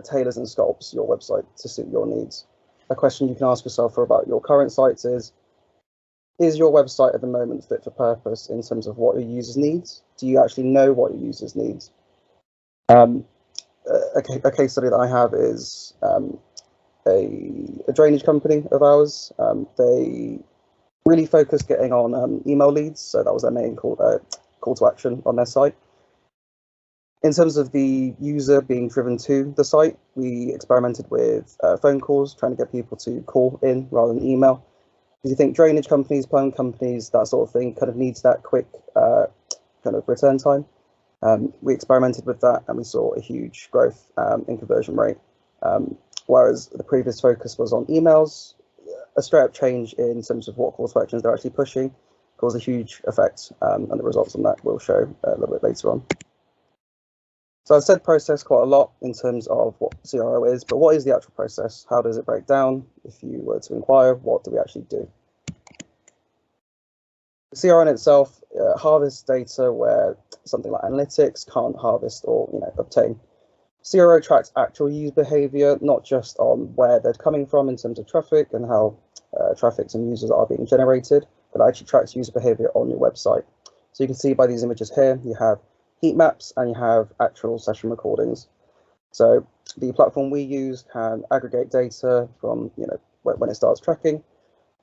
tailors and sculpts your website to suit your needs. A question you can ask yourself about your current sites is your website at the moment fit for purpose in terms of what your users need? Do you actually know what your users need? A case study that I have is a drainage company of ours. They really focused getting on email leads, so that was their main call to action on their site. In terms of the user being driven to the site, we experimented with phone calls, trying to get people to call in rather than email. Because you think drainage companies, plumbing companies, that sort of thing kind of needs that quick kind of return time. We experimented with that and we saw a huge growth in conversion rate. whereas the previous focus was on emails. A straight up change in terms of what course of actions they're actually pushing caused a huge effect, and the results on that we'll show a little bit later on. So I've said process quite a lot in terms of what CRO is, but what is the actual process? How does it break down? If you were to inquire, what do we actually do? The CRO in itself harvests data where something like analytics can't harvest or obtain. CRO tracks actual user behavior, not just on where they're coming from in terms of traffic and how traffic and users are being generated, but actually tracks user behavior on your website. So you can see by these images here, you have heat maps and you have actual session recordings. So the platform we use can aggregate data from when it starts tracking,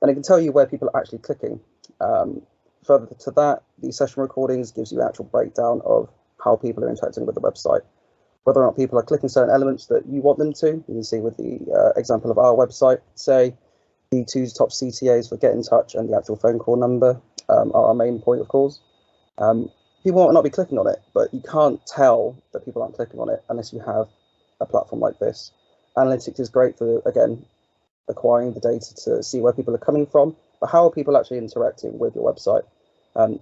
and it can tell you where people are actually clicking. Further to that, the session recordings gives you an actual breakdown of how people are interacting with the website. Whether or not people are clicking certain elements that you want them to. You can see with the example of our website, say the two top CTAs for get in touch and the actual phone call number are our main point of calls. People might not be clicking on it, but you can't tell that people aren't clicking on it unless you have a platform like this. Analytics is great for, again, acquiring the data to see where people are coming from, but how are people actually interacting with your website?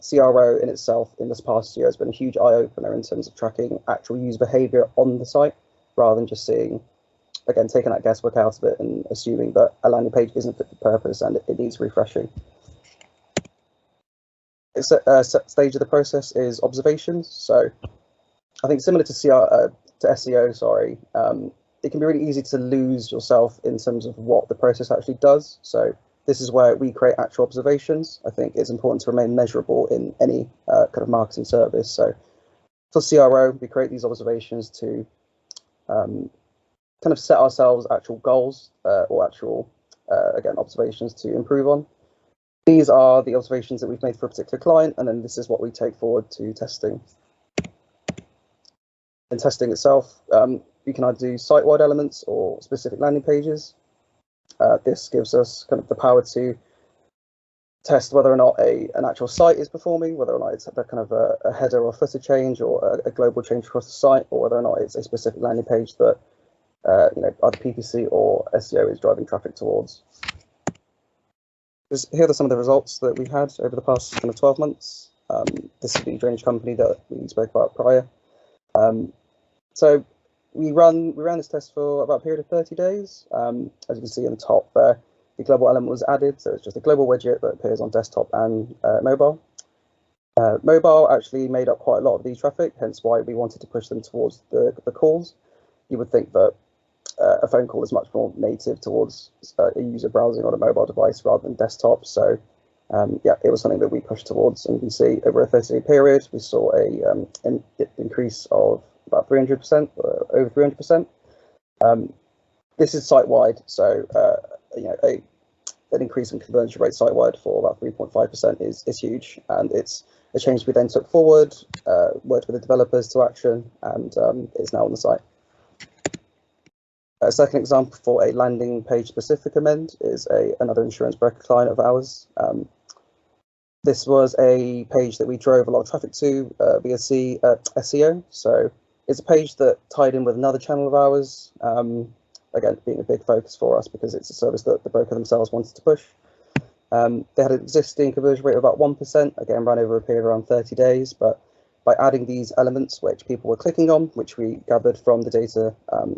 CRO in itself in this past year has been a huge eye-opener in terms of tracking actual user behavior on the site, rather than just seeing, again, taking that guesswork out of it and assuming that a landing page isn't fit for purpose and it needs refreshing. Stage of the process is observations. So I think similar to SEO, sorry, it can be really easy to lose yourself in terms of what the process actually does. So this is where we create actual observations. I think it's important to remain measurable in any kind of marketing service. So for CRO, we create these observations to kind of set ourselves actual goals or actual, again, observations to improve on. These are the observations that we've made for a particular client, and then this is what we take forward to testing. In testing itself, you can either do site-wide elements or specific landing pages. This gives us kind of the power to test whether or not an actual site is performing, whether or not it's a kind of a header or footer change or a global change across the site, or whether or not it's a specific landing page that either PPC or SEO is driving traffic towards. Here are some of the results that we've had over the past kind of 12 months. This is the drainage company that we spoke about prior. So we ran this test for about a period of 30 days. As you can see in the top there, the global element was added. So it's just a global widget that appears on desktop and mobile. Mobile actually made up quite a lot of the traffic, hence why we wanted to push them towards the calls. You would think that a phone call is much more native towards a user browsing on a mobile device rather than desktop. So yeah, it was something that we pushed towards, and you can see over a 30-day period, we saw an increase of about 300%, over 300%. This is site-wide, so an increase in conversion rate site-wide for about 3.5% is huge, and it's a change we then took forward, worked with the developers to action, and it's now on the site. A second example for a landing page specific amend is another insurance broker client of ours. This was a page that we drove a lot of traffic to via SEO. So it's a page that tied in with another channel of ours. Again, being a big focus for us because it's a service that the broker themselves wanted to push. They had an existing conversion rate of about 1%, again, ran over a period of around 30 days. But by adding these elements which people were clicking on, which we gathered from the data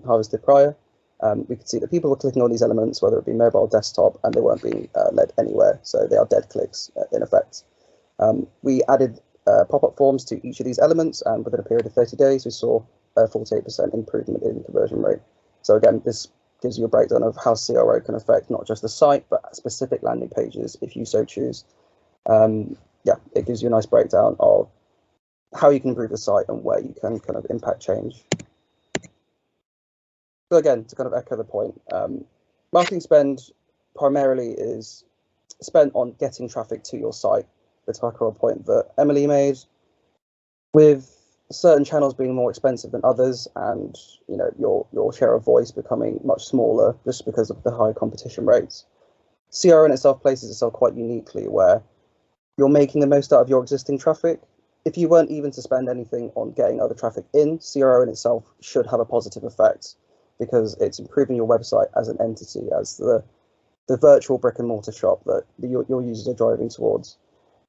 harvested prior, we could see that people were clicking on these elements, whether it be mobile, desktop, and they weren't being led anywhere. So they are dead clicks in effect. We added pop-up forms to each of these elements, and within a period of 30 days, we saw a 48% improvement in conversion rate. So again, this gives you a breakdown of how CRO can affect not just the site, but specific landing pages, if you so choose. Yeah, it gives you a nice breakdown of how you can improve the site and where you can kind of impact change. So again, to kind of echo the point, marketing spend primarily is spent on getting traffic to your site. The echo point that Emily made, with certain channels being more expensive than others, and your share of voice becoming much smaller just because of the high competition rates. CRO in itself places itself quite uniquely where you're making the most out of your existing traffic. If you weren't even to spend anything on getting other traffic in, CRO in itself should have a positive effect. because it's improving your website as an entity, as the virtual brick and mortar shop that your users are driving towards.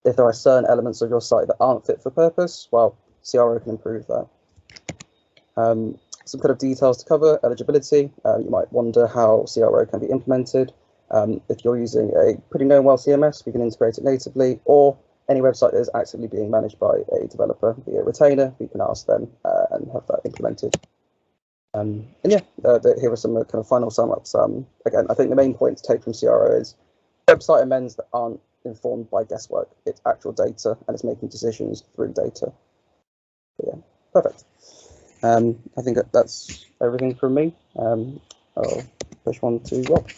If there are certain elements of your site that aren't fit for purpose, well, CRO can improve that. Some kind of details to cover: eligibility. You might wonder how CRO can be implemented. If you're using a pretty known well CMS, we can integrate it natively, or any website that is actively being managed by a developer via retainer, we can ask them and have that implemented. And yeah, here are some kind of final sum ups. Again, I think the main point to take from CRO is website amends that aren't informed by guesswork. It's actual data, and it's making decisions through data. But yeah, perfect. I think that's everything from me. I'll push on to Rob.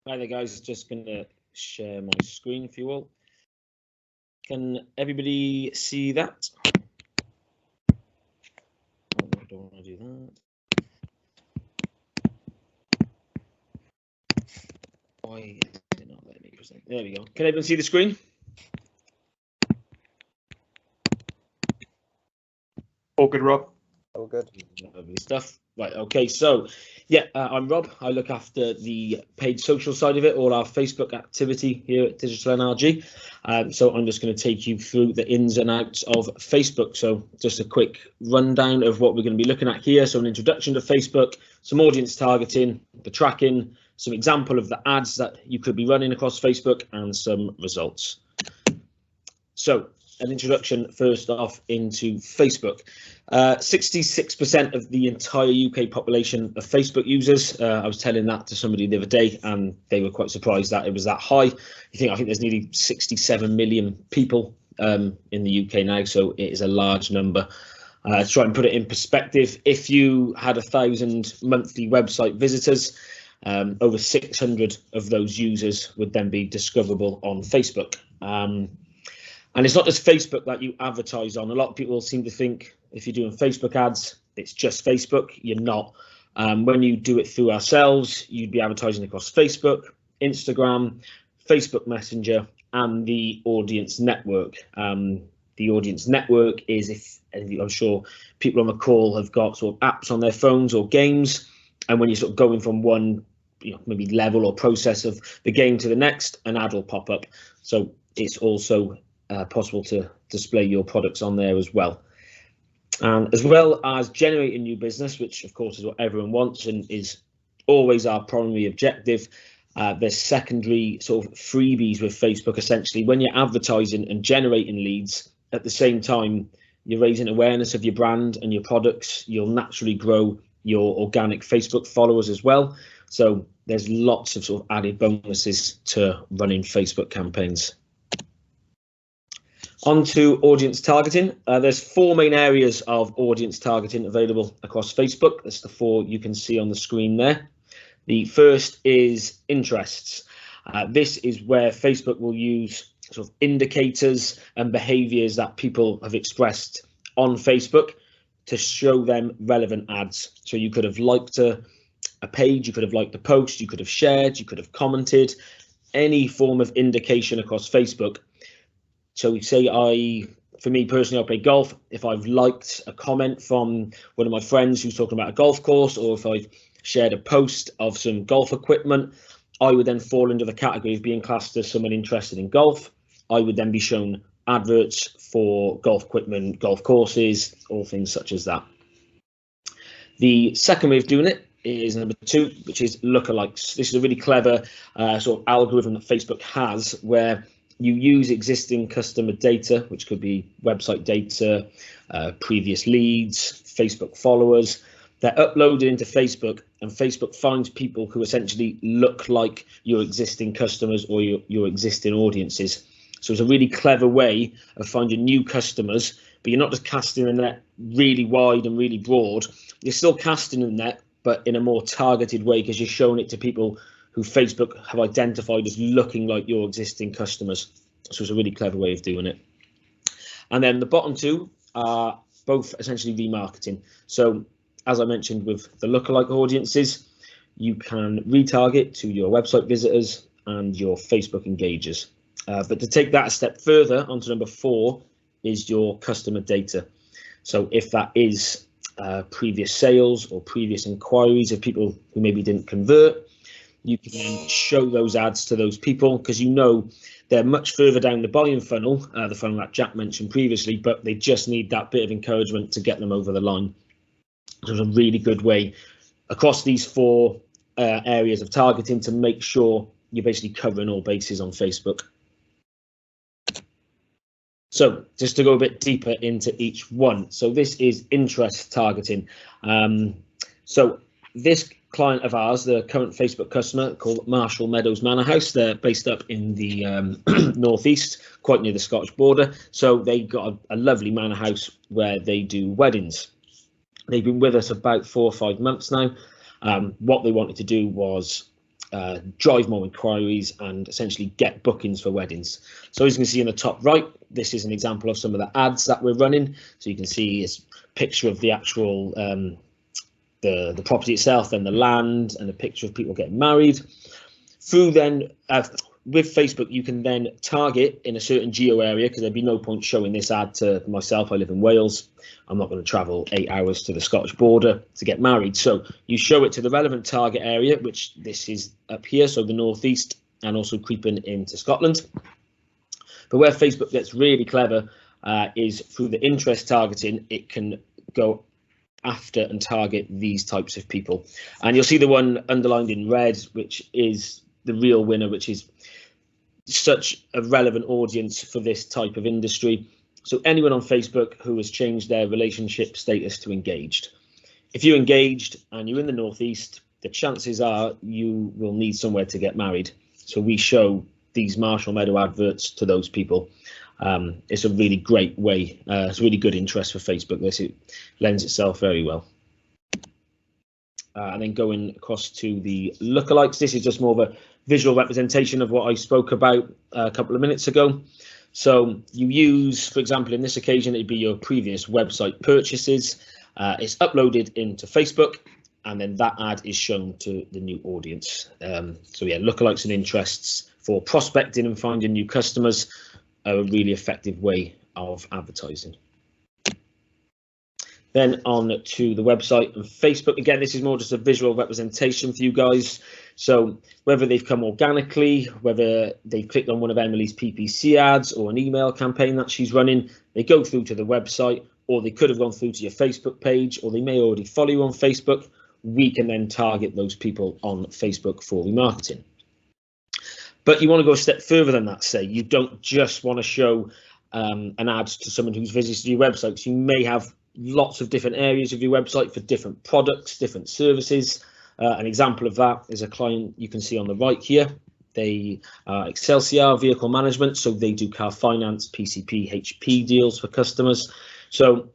Hi there, guys. Just going to share my screen for you all. Can everybody see that? Oh, I don't want to do that. Why is it not letting me present? There we go. Can everyone see the screen? All good, Rob? All good. Lovely stuff. Right, okay, so yeah, I'm Rob. I look after the paid social side of it, all our Facebook activity here at Digital NRG. So I'm just going to take you through the ins and outs of Facebook. So just a quick rundown of what we're going to be looking at here. So an introduction to Facebook, some audience targeting, the tracking, some example of the ads that you could be running across Facebook, and some results. So an introduction first off into Facebook. 66% of the entire UK population of Facebook users. I was telling that to somebody the other day, and they were quite surprised that it was that high. I think there's nearly 67 million people in the UK now, so it is a large number. To try and put it in perspective, if you had 1,000 monthly website visitors, over 600 of those users would then be discoverable on Facebook. And it's not just Facebook that you advertise on. A lot of people seem to think if you're doing Facebook ads, it's just Facebook. You're not. When you do it through ourselves, you'd be advertising across Facebook, Instagram, Facebook Messenger, and the audience network. The audience network is, if I'm sure people on the call have got sort of apps on their phones or games, and when you're sort of going from one, maybe level or process of the game to the next, an ad will pop up. So it's also possible to display your products on there as well. And as well as generating new business, which of course is what everyone wants and is always our primary objective, there's secondary sort of freebies with Facebook. Essentially, when you're advertising and generating leads, at the same time you're raising awareness of your brand and your products, you'll naturally grow your organic Facebook followers as well. So there's lots of sort of added bonuses to running Facebook campaigns. On to audience targeting. There's 4 main areas of audience targeting available across Facebook. That's the 4 you can see on the screen there. The first is interests. This is where Facebook will use sort of indicators and behaviors that people have expressed on Facebook to show them relevant ads. So you could have liked a page, you could have liked a post, you could have shared, you could have commented, any form of indication across Facebook. So we say for me personally, I play golf. If I've liked a comment from one of my friends who's talking about a golf course, or if I've shared a post of some golf equipment, I would then fall into the category of being classed as someone interested in golf. I would then be shown adverts for golf equipment, golf courses, all things such as that. The second way of doing it is number 2, which is lookalikes. This is a really clever sort of algorithm that Facebook has, where you use existing customer data, which could be website data, previous leads, Facebook followers. They're uploaded into Facebook, and Facebook finds people who essentially look like your existing customers or your existing audiences. So it's a really clever way of finding new customers, but you're not just casting the net really wide and really broad. You're still casting the net, but in a more targeted way, because you're showing it to people who Facebook have identified as looking like your existing customers. So it's a really clever way of doing it. And then the bottom 2 are both essentially remarketing. So as I mentioned with the lookalike audiences, you can retarget to your website visitors and your Facebook engagers. But to take that a step further, onto number 4 is your customer data. So if that is previous sales or previous inquiries of people who maybe didn't convert, you can then show those ads to those people, because you know they're much further down the buying funnel, the funnel that Jack mentioned previously, but they just need that bit of encouragement to get them over the line. So it's a really good way across these 4 areas of targeting to make sure you're basically covering all bases on Facebook. So just to go a bit deeper into each one. So this is interest targeting. So this client of ours, the current Facebook customer called Marshall Meadows Manor House, they're based up in the northeast, quite near the Scottish border. So they got a lovely manor house where they do weddings. They've been with us about 4 or 5 months now. What they wanted to do was drive more inquiries and essentially get bookings for weddings. So as you can see in the top right, this is an example of some of the ads that we're running. So you can see it's a picture of the actual the property itself, then the land, and a picture of people getting married. Through then with Facebook, you can then target in a certain geo area, because there'd be no point showing this ad to myself. I live in Wales. I'm not going to travel 8 hours to the Scottish border to get married. So you show it to the relevant target area, which this is up here, so the northeast, and also creeping into Scotland. But where Facebook gets really clever is through the interest targeting. It can go after and target these types of people, and you'll see the one underlined in red, which is the real winner, which is such a relevant audience for this type of industry. So anyone on Facebook who has changed their relationship status to engaged. If you're engaged and you're in the northeast, the chances are you will need somewhere to get married. So we show these Marshall Meadow adverts to those people. It's a really great way. It's really good interest for Facebook. It lends itself very well. And then going across to the lookalikes, this is just more of a visual representation of what I spoke about a couple of minutes ago. So you use, for example, in this occasion, it'd be your previous website purchases. It's uploaded into Facebook, and then that ad is shown to the new audience. So yeah, lookalikes and interests for prospecting and finding new customers are a really effective way of advertising. Then on to the website and Facebook. Again, this is more just a visual representation for you guys. So whether they've come organically, whether they've clicked on one of Emily's PPC ads or an email campaign that she's running, they go through to the website, or they could have gone through to your Facebook page, or they may already follow you on Facebook. We can then target those people on Facebook for remarketing. But you want to go a step further than that. Say you don't just want to show an ad to someone who's visited your website. So you may have lots of different areas of your website for different products, different services. An example of that is a client you can see on the right here. They are Excelsior Vehicle Management, so they do car finance, PCP, HP deals for customers. So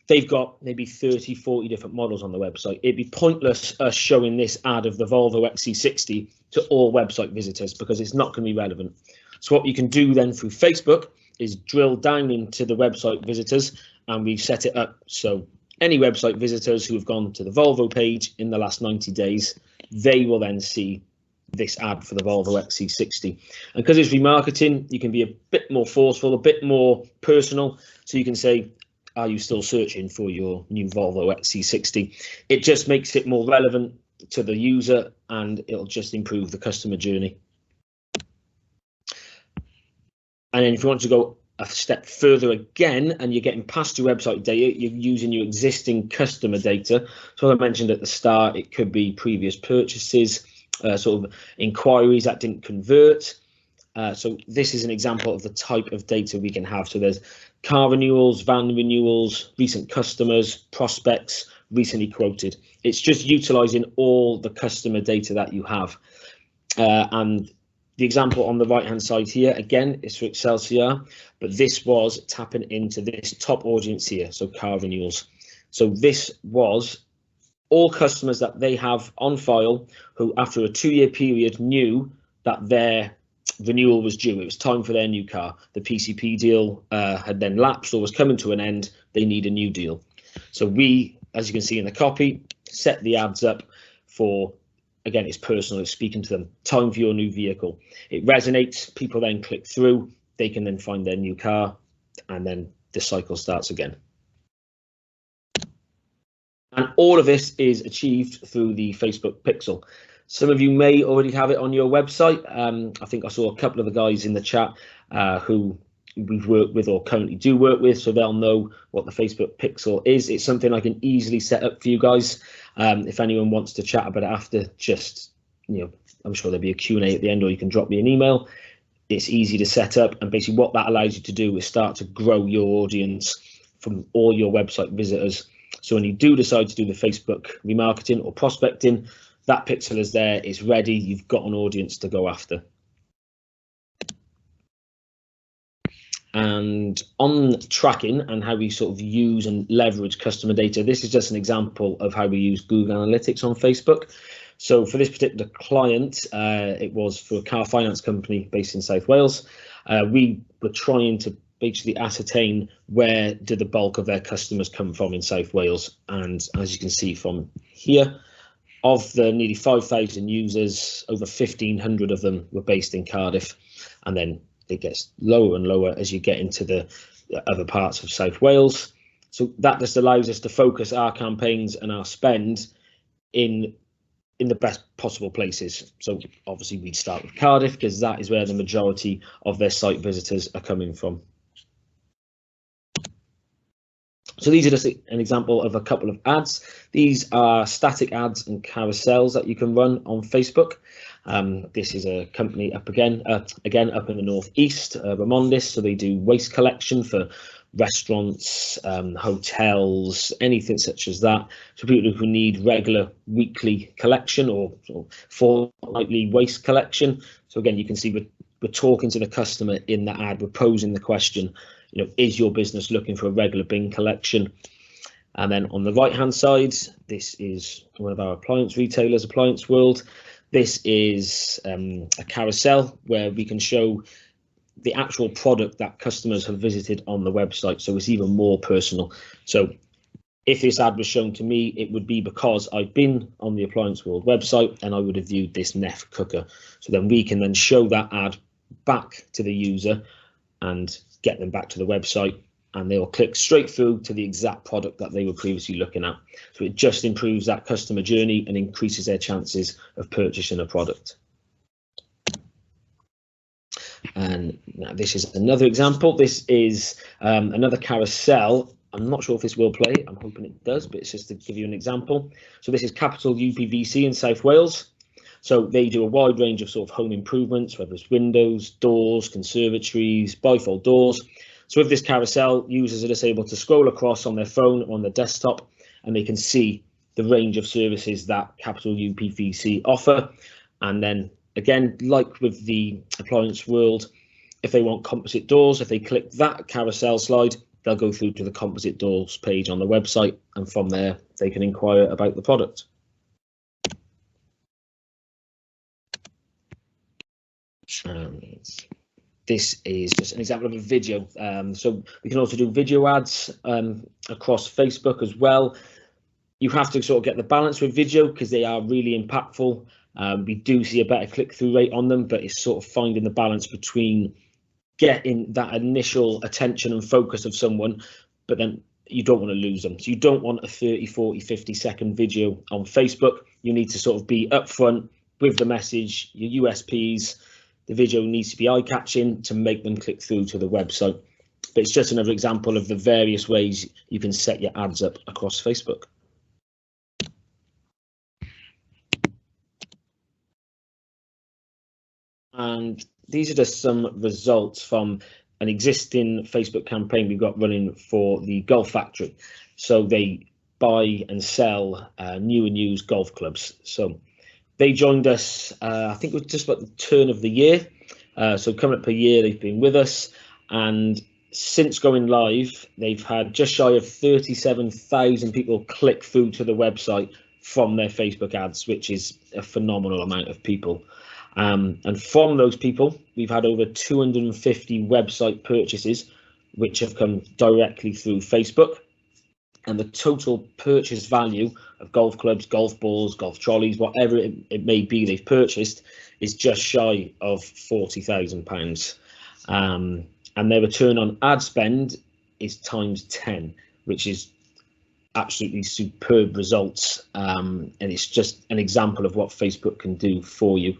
they've got maybe 30, 40 different models on the website. It'd be pointless us showing this ad of the Volvo XC60 to all website visitors, because it's not going to be relevant. So what you can do then through Facebook is drill down into the website visitors, and we set it up so any website visitors who have gone to the Volvo page in the last 90 days, they will then see this ad for the Volvo XC60. And because it's remarketing, you can be a bit more forceful, a bit more personal. So you can say, are you still searching for your new Volvo XC60? It just makes it more relevant to the user, and it'll just improve the customer journey. And then if you want to go a step further again, and you're getting past your website data, you're using your existing customer data. So as I mentioned at the start, it could be previous purchases, sort of inquiries that didn't convert. So this is an example of the type of data we can have. So there's car renewals, van renewals, recent customers, prospects, recently quoted. It's just utilizing all the customer data that you have. And the example on the right hand side here, again, is for Excelsior, but this was tapping into this top audience here, so car renewals. So this was all customers that they have on file who after a 2-year period knew that their renewal was due. It was time for their new car. The PCP deal had then lapsed or was coming to an end. They need a new deal. So we, as you can see in the copy, set the ads up for, again, it's personal, it's speaking to them, time for your new vehicle. It resonates, people then click through, they can then find their new car, and then the cycle starts again. And all of this is achieved through the Facebook Pixel. Some of you may already have it on your website. I think I saw a couple of the guys in the chat who we've worked with or currently do work with, so they'll know what the Facebook Pixel is. It's something I can easily set up for you guys. If anyone wants to chat about it after, just, I'm sure there'll be a Q&A at the end, or you can drop me an email. It's easy to set up, and basically what that allows you to do is start to grow your audience from all your website visitors. So when you do decide to do the Facebook remarketing or prospecting, that pixel is there, it's ready, you've got an audience to go after. And on tracking and how we sort of use and leverage customer data, this is just an example of how we use Google Analytics on Facebook. So for this particular client, it was for a car finance company based in South Wales. We were trying to basically ascertain where did the bulk of their customers come from in South Wales. And as you can see from here, of the nearly 5,000 users, over 1,500 of them were based in Cardiff. And then it gets lower and lower as you get into the other parts of South Wales. So that just allows us to focus our campaigns and our spend in the best possible places. So obviously we'd start with Cardiff because that is where the majority of their site visitors are coming from. So these are just an example of a couple of ads. These are static ads and carousels that you can run on Facebook. This is a company up again up in the northeast, Ramondis. So they do waste collection for restaurants, hotels, anything such as that. So people who need regular weekly collection or fortnightly waste collection. So again, you can see we're talking to the customer in the ad. We're posing the question, is your business looking for a regular bin collection? And then on the right hand side, this is one of our appliance retailers, Appliance World. This is a carousel where we can show the actual product that customers have visited on the website. So it's even more personal. So if this ad was shown to me, it would be because I've been on the Appliance World website and I would have viewed this Neff cooker. So then we can then show that ad back to the user and get them back to the website, and they will click straight through to the exact product that they were previously looking at. So it just improves that customer journey and increases their chances of purchasing a product. And now this is another example. This is another carousel. I'm not sure if this will play. I'm hoping it does, but it's just to give you an example. So this is Capital UPVC in South Wales. So they do a wide range of sort of home improvements, whether it's windows, doors, conservatories, bifold doors. So with this carousel, users are just able to scroll across on their phone or on their desktop, and they can see the range of services that Capital UPVC offer. And then again, like with the Appliance World, if they want composite doors, if they click that carousel slide, they'll go through to the composite doors page on the website, and from there they can inquire about the product. This is just an example of a video. So we can also do video ads across Facebook as well. You have to sort of get the balance with video because they are really impactful. We do see a better click-through rate on them, but it's sort of finding the balance between getting that initial attention and focus of someone, but then you don't want to lose them. So you don't want a 30, 40, 50-second video on Facebook. You need to sort of be upfront with the message, your USPs. The video needs to be eye-catching to make them click through to the website. But it's just another example of the various ways you can set your ads up across Facebook. And these are just some results from an existing Facebook campaign we've got running for the Golf Factory. So they buy and sell new and used golf clubs. So they joined us, I think it was just about the turn of the year. So coming up a year, they've been with us. And since going live, they've had just shy of 37,000 people click through to the website from their Facebook ads, which is a phenomenal amount of people. And from those people, we've had over 250 website purchases, which have come directly through Facebook. And the total purchase value of golf clubs, golf balls, golf trolleys, whatever it may be they've purchased is just shy of £40,000. And their return on ad spend is times 10, which is absolutely superb results, and it's just an example of what Facebook can do for you.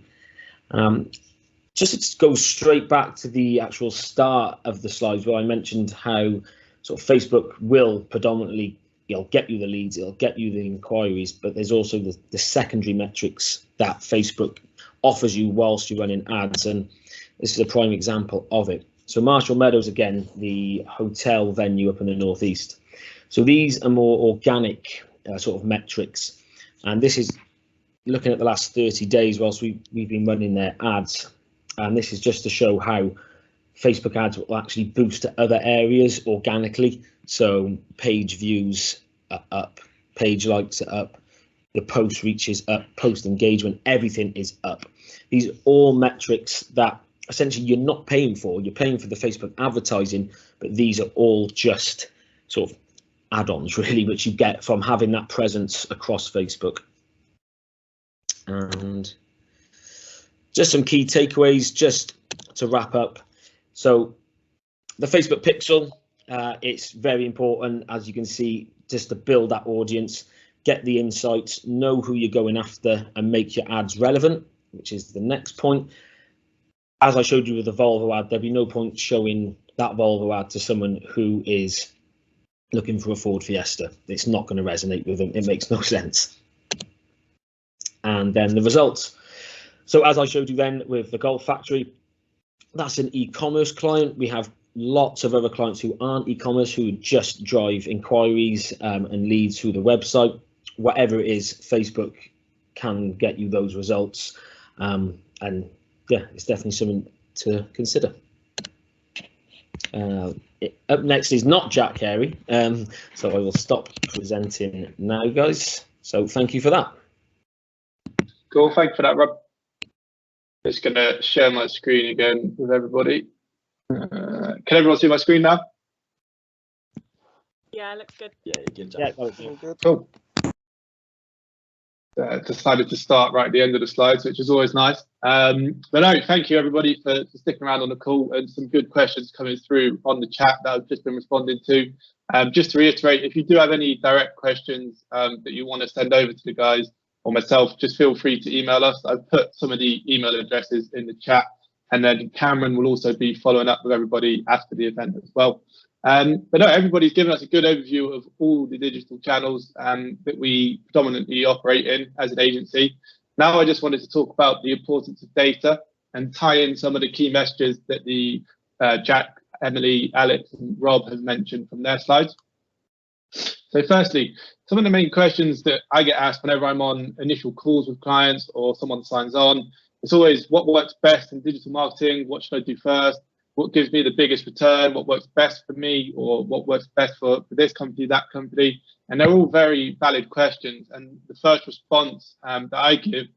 Just to go straight back to the actual start of the slides where I mentioned how sort of Facebook will predominantly, it'll get you the leads, it'll get you the inquiries, but there's also the secondary metrics that Facebook offers you whilst you're running ads, and this is a prime example of it. So Marshall Meadows, again, the hotel venue up in the northeast. So these are more organic sort of metrics, and this is looking at the last 30 days whilst we've been running their ads, and this is just to show how Facebook ads will actually boost to other areas organically. So page views are up, page likes are up, the post reach is up, post engagement, everything is up. These are all metrics that essentially you're not paying for. You're paying for the Facebook advertising, but these are all just sort of add-ons really, which you get from having that presence across Facebook. And just some key takeaways just to wrap up. So the Facebook pixel, it's very important, as you can see, just to build that audience, get the insights, know who you're going after, and make your ads relevant, which is the next point. As I showed you with the Volvo ad, there'd be no point showing that Volvo ad to someone who is looking for a Ford Fiesta. It's not going to resonate with them. It makes no sense. And then the results. So as I showed you then with the Golf Factory, that's an e-commerce client. We have lots of other clients who aren't e-commerce, who just drive inquiries and leads through the website. Whatever it is, Facebook can get you those results. And yeah, it's definitely something to consider. Up next is not Jack Carey, so I will stop presenting now, guys. So thank you for that. Cool, thank you for that, Rob. Just going to share my screen again with everybody. Can everyone see my screen now? Yeah, looks good. Yeah, good job. Good. Cool. Decided to start right at the end of the slides, which is always nice. But no, thank you everybody for sticking around on the call, and some good questions coming through on the chat that I've just been responding to. Just to reiterate, if you do have any direct questions that you want to send over to the guys or myself, just feel free to email us. I've put some of the email addresses in the chat, and then Cameron will also be following up with everybody after the event as well. But no, everybody's given us a good overview of all the digital channels that we predominantly operate in as an agency. Now I just wanted to talk about the importance of data and tie in some of the key messages that the Jack, Emily, Alex and Rob have mentioned from their slides. So firstly, some of the main questions that I get asked whenever I'm on initial calls with clients or someone signs on, it's always what works best in digital marketing, what should I do first? What gives me the biggest return, what works best for me, or what works best for this company, that company. And they're all very valid questions. And the first response that I give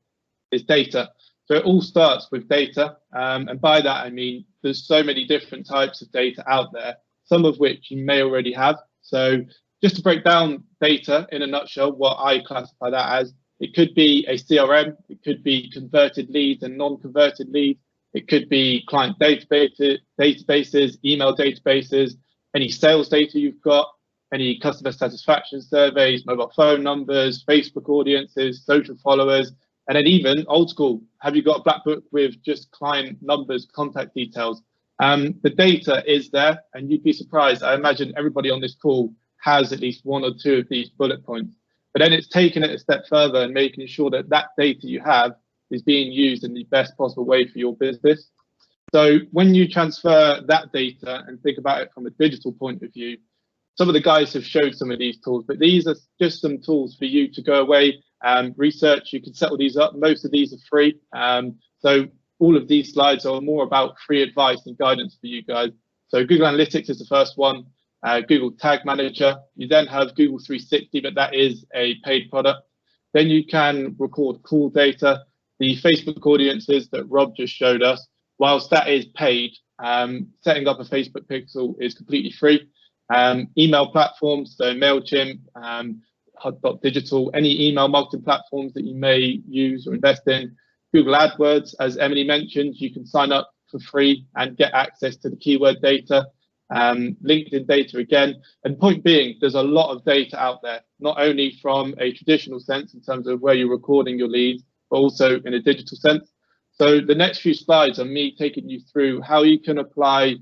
is data. So it all starts with data. And by that, I mean, there's so many different types of data out there, some of which you may already have. So just to break down data in a nutshell, what I classify that as, it could be a CRM, it could be converted leads and non-converted leads. It could be client databases, email databases, any sales data you've got, any customer satisfaction surveys, mobile phone numbers, Facebook audiences, social followers, and then even old school. Have you got a black book with just client numbers, contact details? The data is there, and you'd be surprised. I imagine everybody on this call has at least one or two of these bullet points. But then it's taking it a step further and making sure that that data you have is being used in the best possible way for your business. So when you transfer that data and think about it from a digital point of view, some of the guys have showed some of these tools, but these are just some tools for you to go away and research. You can settle these up. Most of these are free. So all of these slides are more about free advice and guidance for you guys. So Google Analytics is the first one, Google Tag Manager. You then have Google 360, but that is a paid product. Then you can record call data. The Facebook audiences that Rob just showed us, whilst that is paid, setting up a Facebook pixel is completely free. Email platforms, so MailChimp, Digital, any email marketing platforms that you may use or invest in. Google AdWords, as Emily mentioned, you can sign up for free and get access to the keyword data. LinkedIn data again. And point being, there's a lot of data out there, not only from a traditional sense in terms of where you're recording your leads, but also in a digital sense. So the next few slides are me taking you through how you can apply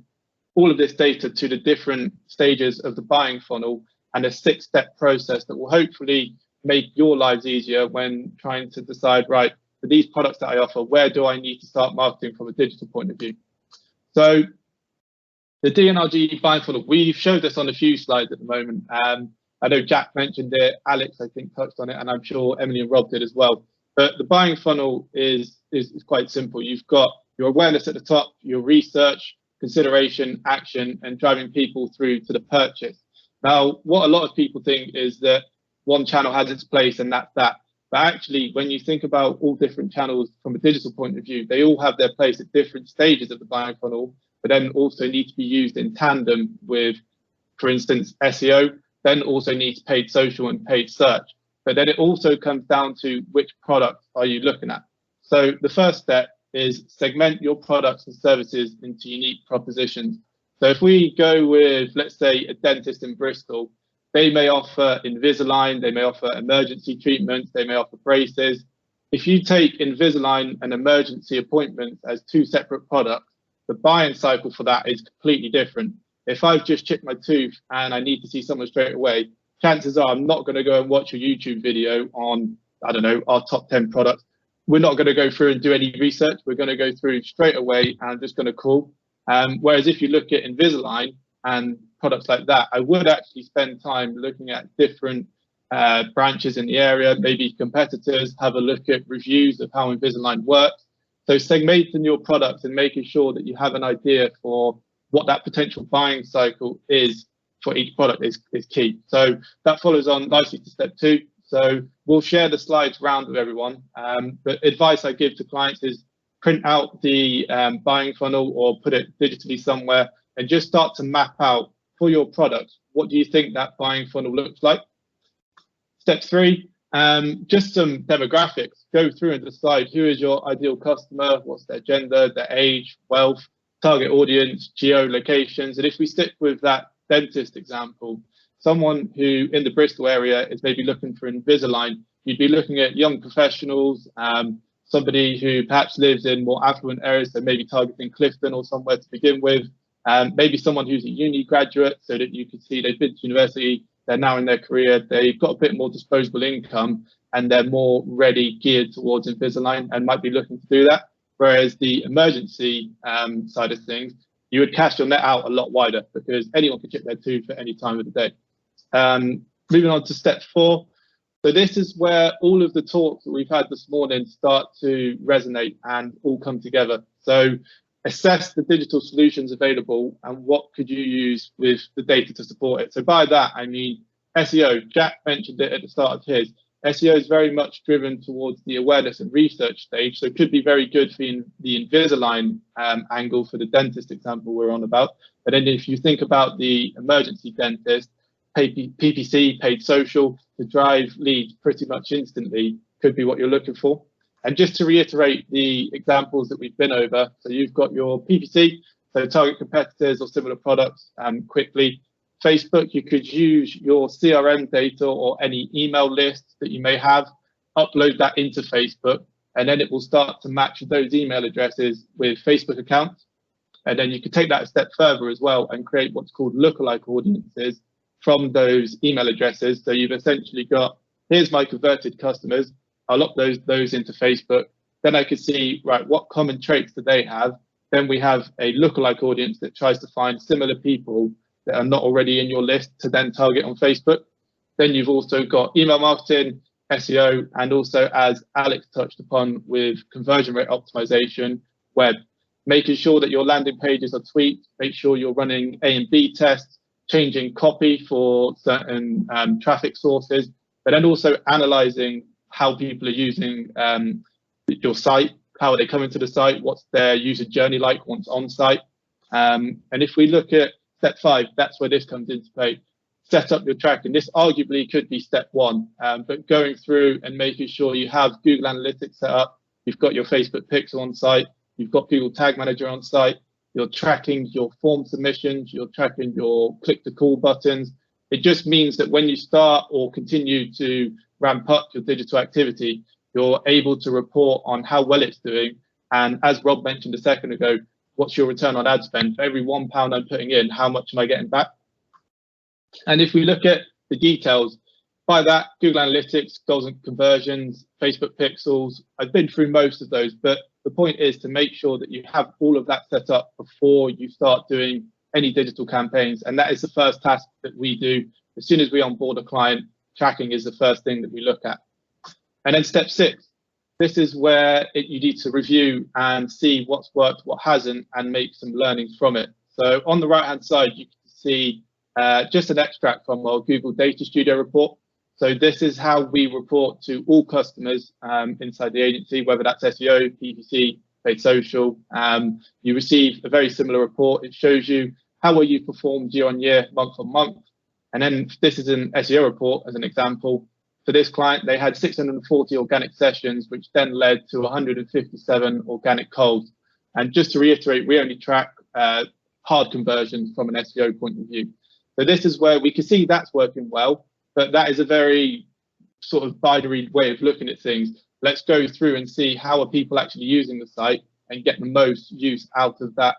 all of this data to the different stages of the buying funnel and a 6-step process that will hopefully make your lives easier when trying to decide, right, for these products that I offer, where do I need to start marketing from a digital point of view? So the DNRG buying funnel, we've showed this on a few slides at the moment. I know Jack mentioned it, Alex, I think, touched on it, and I'm sure Emily and Rob did as well. But the buying funnel is quite simple. You've got your awareness at the top, your research, consideration, action, and driving people through to the purchase. Now, what a lot of people think is that one channel has its place and that's that. But actually, when you think about all different channels from a digital point of view, they all have their place at different stages of the buying funnel, but then also need to be used in tandem with, for instance, SEO, then also needs paid social and paid search. But then it also comes down to which product are you looking at. So the first step is segment your products and services into unique propositions. So if we go with, let's say, a dentist in Bristol, they may offer Invisalign, they may offer emergency treatments, they may offer braces. If you take Invisalign and emergency appointments as 2 separate products, the buying cycle for that is completely different. If I've just chipped my tooth and I need to see someone straight away, chances are I'm not going to go and watch a YouTube video on, I don't know, our top 10 products. We're not going to go through and do any research. We're going to go through straight away and I'm just going to call. Whereas if you look at Invisalign and products like that, I would actually spend time looking at different branches in the area, maybe competitors, have a look at reviews of how Invisalign works. So segmenting your products and making sure that you have an idea for what that potential buying cycle is for each product is key. So that follows on nicely to step 2. So we'll share the slides around with everyone. But advice I give to clients is print out the buying funnel or put it digitally somewhere and just start to map out for your product. What do you think that buying funnel looks like? Step 3, just some demographics. Go through and decide who is your ideal customer, what's their gender, their age, wealth, target audience, geolocations. And if we stick with that dentist example, someone who in the Bristol area is maybe looking for Invisalign, you'd be looking at young professionals, somebody who perhaps lives in more affluent areas, so maybe targeting Clifton or somewhere to begin with, maybe someone who's a uni graduate so that you could see they've been to university, they're now in their career, they've got a bit more disposable income and they're more ready, geared towards Invisalign and might be looking to do that. Whereas the emergency side of things, you would cast your net out a lot wider because anyone could chip their tooth at any time of the day. Moving on to step 4. So this is where all of the talks that we've had this morning start to resonate and all come together. So assess the digital solutions available and what could you use with the data to support it. So by that, I mean SEO. Jack mentioned it at the start of his. SEO is very much driven towards the awareness and research stage, so it could be very good for the Invisalign angle for the dentist example we're on about. But then if you think about the emergency dentist, PPC, paid social, to drive leads pretty much instantly could be what you're looking for. And just to reiterate the examples that we've been over, so you've got your PPC, so target competitors or similar products quickly. Facebook, you could use your CRM data or any email lists that you may have, upload that into Facebook, and then it will start to match those email addresses with Facebook accounts. And then you could take that a step further as well and create what's called lookalike audiences from those email addresses. So you've essentially got, here's my converted customers, I'll upload those into Facebook. Then I could see, right, what common traits do they have? Then we have a lookalike audience that tries to find similar people that are not already in your list to then target on Facebook. Then you've also got email marketing, SEO, and also, as Alex touched upon, with conversion rate optimization, web, making sure that your landing pages are tweaked, make sure you're running A and B tests, changing copy for certain traffic sources, but then also analyzing how people are using your site, how are they coming to the site, what's their user journey like once on site. And if we look at step 5, that's where this comes into play. Set up your tracking. This arguably could be step 1, but going through and making sure you have Google Analytics set up, you've got your Facebook Pixel on site, you've got Google Tag Manager on site, you're tracking your form submissions, you're tracking your click to call buttons. It just means that when you start or continue to ramp up your digital activity, you're able to report on how well it's doing. And as Rob mentioned a second ago, what's your return on ad spend? For every £1 I'm putting in, how much am I getting back? And if we look at the details, by that, Google Analytics, goals and conversions, Facebook pixels, I've been through most of those, but the point is to make sure that you have all of that set up before you start doing any digital campaigns. And that is the first task that we do. As soon as we onboard a client, tracking is the first thing that we look at. And then step 6, this is where you need to review and see what's worked, what hasn't, and make some learnings from it. So on the right-hand side, you can see just an extract from our Google Data Studio report. So this is how we report to all customers inside the agency, whether that's SEO, PPC, paid social. You receive a very similar report. It shows you how well you performed year on year, month on month. And then this is an SEO report as an example. For this client, they had 640 organic sessions, which then led to 157 organic calls. And just to reiterate, we only track hard conversions from an SEO point of view. So this is where we can see that's working well, but that is a very sort of binary way of looking at things. Let's go through and see how are people actually using the site and get the most use out of that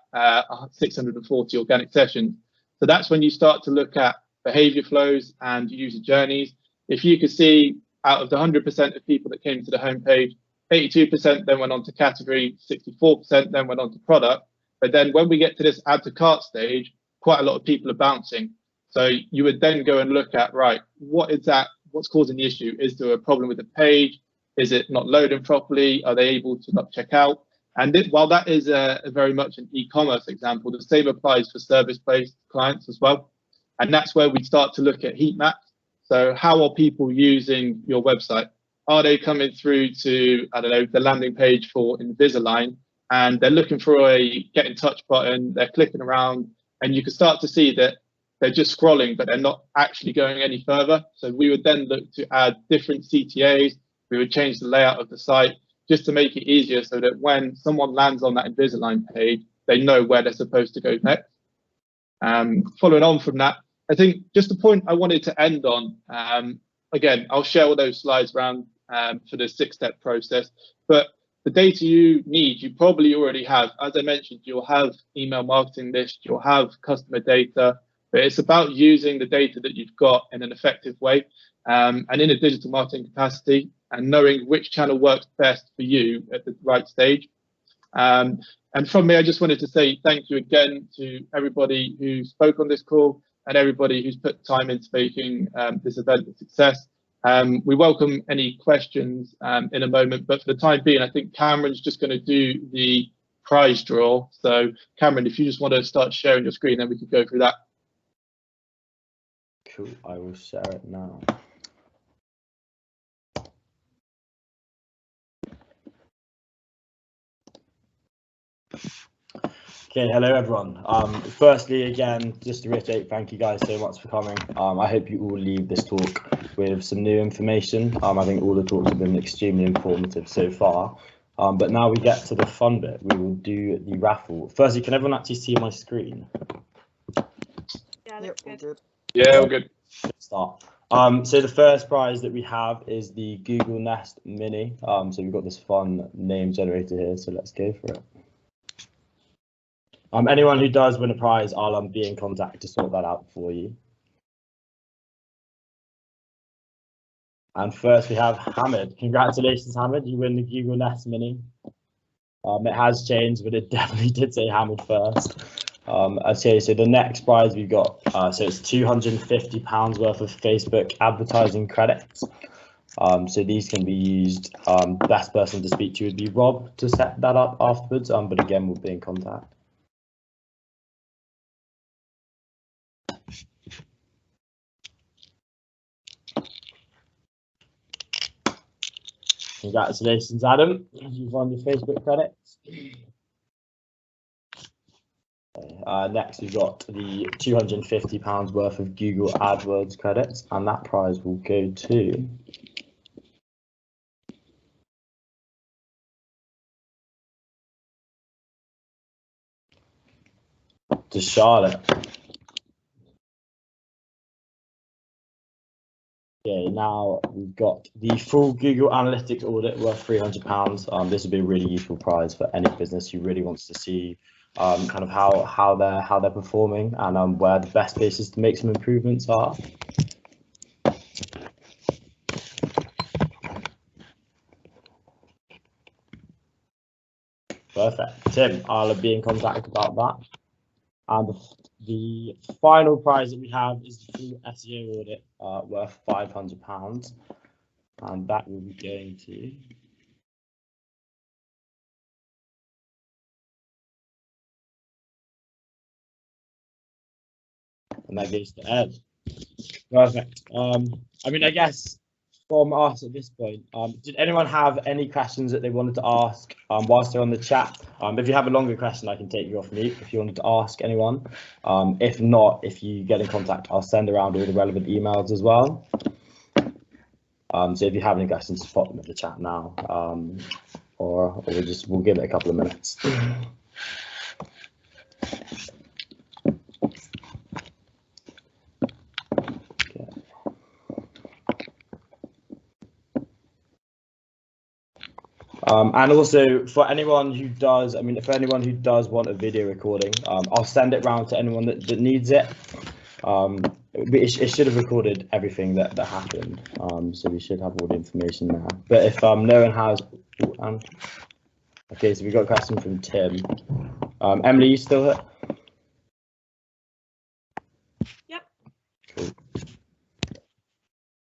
640 organic sessions. So that's when you start to look at behavior flows and user journeys. If you could see out of the 100% of people that came to the homepage, 82% then went on to category, 64% then went on to product. But then when we get to this add to cart stage, quite a lot of people are bouncing. So you would then go and look at, right, what is that? What's causing the issue? Is there a problem with the page? Is it not loading properly? Are they able to not check out? And while that is a very much an e-commerce example, the same applies for service-based clients as well. And that's where we start to look at heat maps. So how are people using your website? Are they coming through to, I don't know, the landing page for Invisalign, and they're looking for a get in touch button, they're clicking around, and you can start to see that they're just scrolling, but they're not actually going any further. So we would then look to add different CTAs. We would change the layout of the site just to make it easier so that when someone lands on that Invisalign page, they know where they're supposed to go next. Following on from that, I think just the point I wanted to end on, again, I'll share all those slides around for the 6-step process, but the data you need, you probably already have. As I mentioned, you'll have email marketing list, you'll have customer data, but it's about using the data that you've got in an effective way and in a digital marketing capacity, and knowing which channel works best for you at the right stage. And from me, I just wanted to say thank you again to everybody who spoke on this call and everybody who's put time into making this event a success. We welcome any questions in a moment, but for the time being, I think Cameron's just going to do the prize draw. So Cameron, if you just want to start sharing your screen, then we could go through that. Cool, I will share it now. Okay, hello everyone. Firstly, again, just to reiterate, thank you guys so much for coming. I hope you all leave this talk with some new information. I think all the talks have been extremely informative so far. But now we get to the fun bit. We will do the raffle. Firstly, can everyone actually see my screen? Yeah, looks good. Yeah, all good. Good start. So the first prize that we have is the Google Nest Mini. So we've got this fun name generator here, so let's go for it. Anyone who does win a prize, I'll be in contact to sort that out for you. And first we have Hamid. Congratulations, Hamid. You win the Google Nest Mini. It has changed, but it definitely did say Hamid first. Okay, so the next prize we've got, so it's £250 worth of Facebook advertising credits. So these can be used. Best person to speak to would be Rob to set that up afterwards. But again, we'll be in contact. Congratulations, Adam. You've won your Facebook credits. Next, we've got the £250 worth of Google AdWords credits, and that prize will go to to Charlotte. Okay, now we've got the full Google Analytics audit worth £300. This would be a really useful prize for any business who really wants to see kind of how they're performing and where the best places to make some improvements are. Perfect. Tim, I'll be in contact about that. And the final prize that we have is the full SEO audit worth £500. And that will be going to... And that goes to Ed. Perfect. I mean, I guess from us at this point, did anyone have any questions that they wanted to ask whilst they're on the chat? If you have a longer question, I can take you off mute if you wanted to ask anyone. If not, if you get in contact, I'll send around all the relevant emails as well. So if you have any questions, just pop them in the chat now, or we'll give it a couple of minutes. And also for anyone who does, want a video recording, I'll send it round to anyone that needs it. It should have recorded everything that happened, so we should have all the information now. But if no one has, okay, so we got a question from Tim. Emily, you still here? Yep. Cool.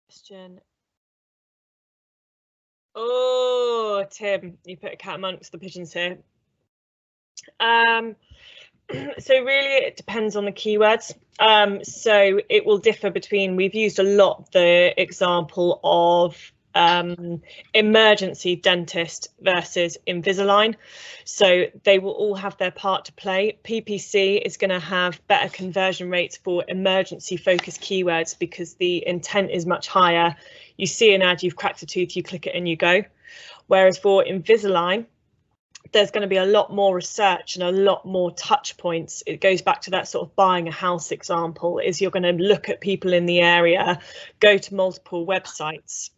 Question. Oh, Tim, you put a cat amongst the pigeons here. So really it depends on the keywords. So it will differ between, we've used a lot the example of emergency dentist versus Invisalign. So they will all have their part to play. PPC is going to have better conversion rates for emergency focused keywords because the intent is much higher. You see an ad, you've cracked a tooth, you click it and you go. Whereas for Invisalign, there's going to be a lot more research and a lot more touch points. It goes back to that sort of buying a house example, is you're going to look at people in the area, go to multiple websites.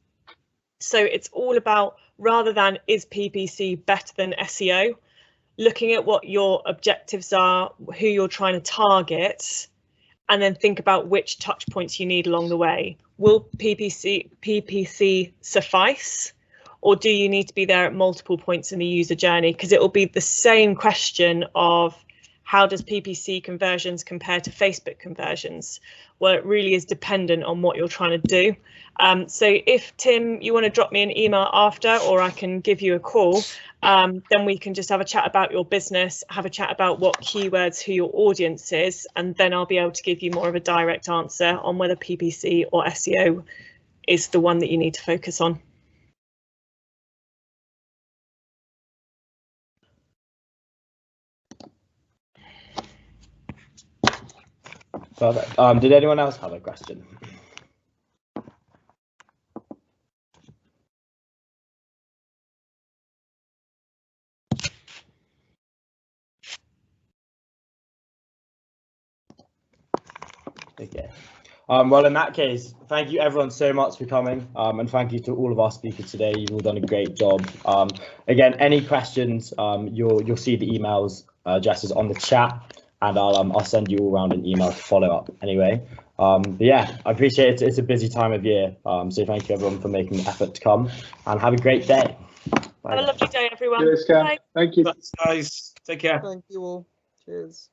So it's all about, rather than is PPC better than SEO, looking at what your objectives are, who you're trying to target, and then think about which touch points you need along the way. Will PPC suffice? Or do you need to be there at multiple points in the user journey? Because it will be the same question of how does PPC conversions compare to Facebook conversions? Well, it really is dependent on what you're trying to do. So if, Tim, you want to drop me an email after, or I can give you a call, then we can just have a chat about your business, have a chat about what keywords, who your audience is, and then I'll be able to give you more of a direct answer on whether PPC or SEO is the one that you need to focus on. Perfect. Did anyone else have a question? Okay. Well, in that case, thank you everyone so much for coming, and thank you to all of our speakers today. You've all done a great job. Again, any questions, you'll see the emails addresses on the chat, and I'll send you all around an email to follow up anyway. But yeah, I appreciate it. It's a busy time of year, so thank you everyone for making the effort to come, and have a great day. Bye. Have a lovely day, everyone. Cheers, Cam. Bye. Thank you. That's nice. Take care. Thank you all. Cheers.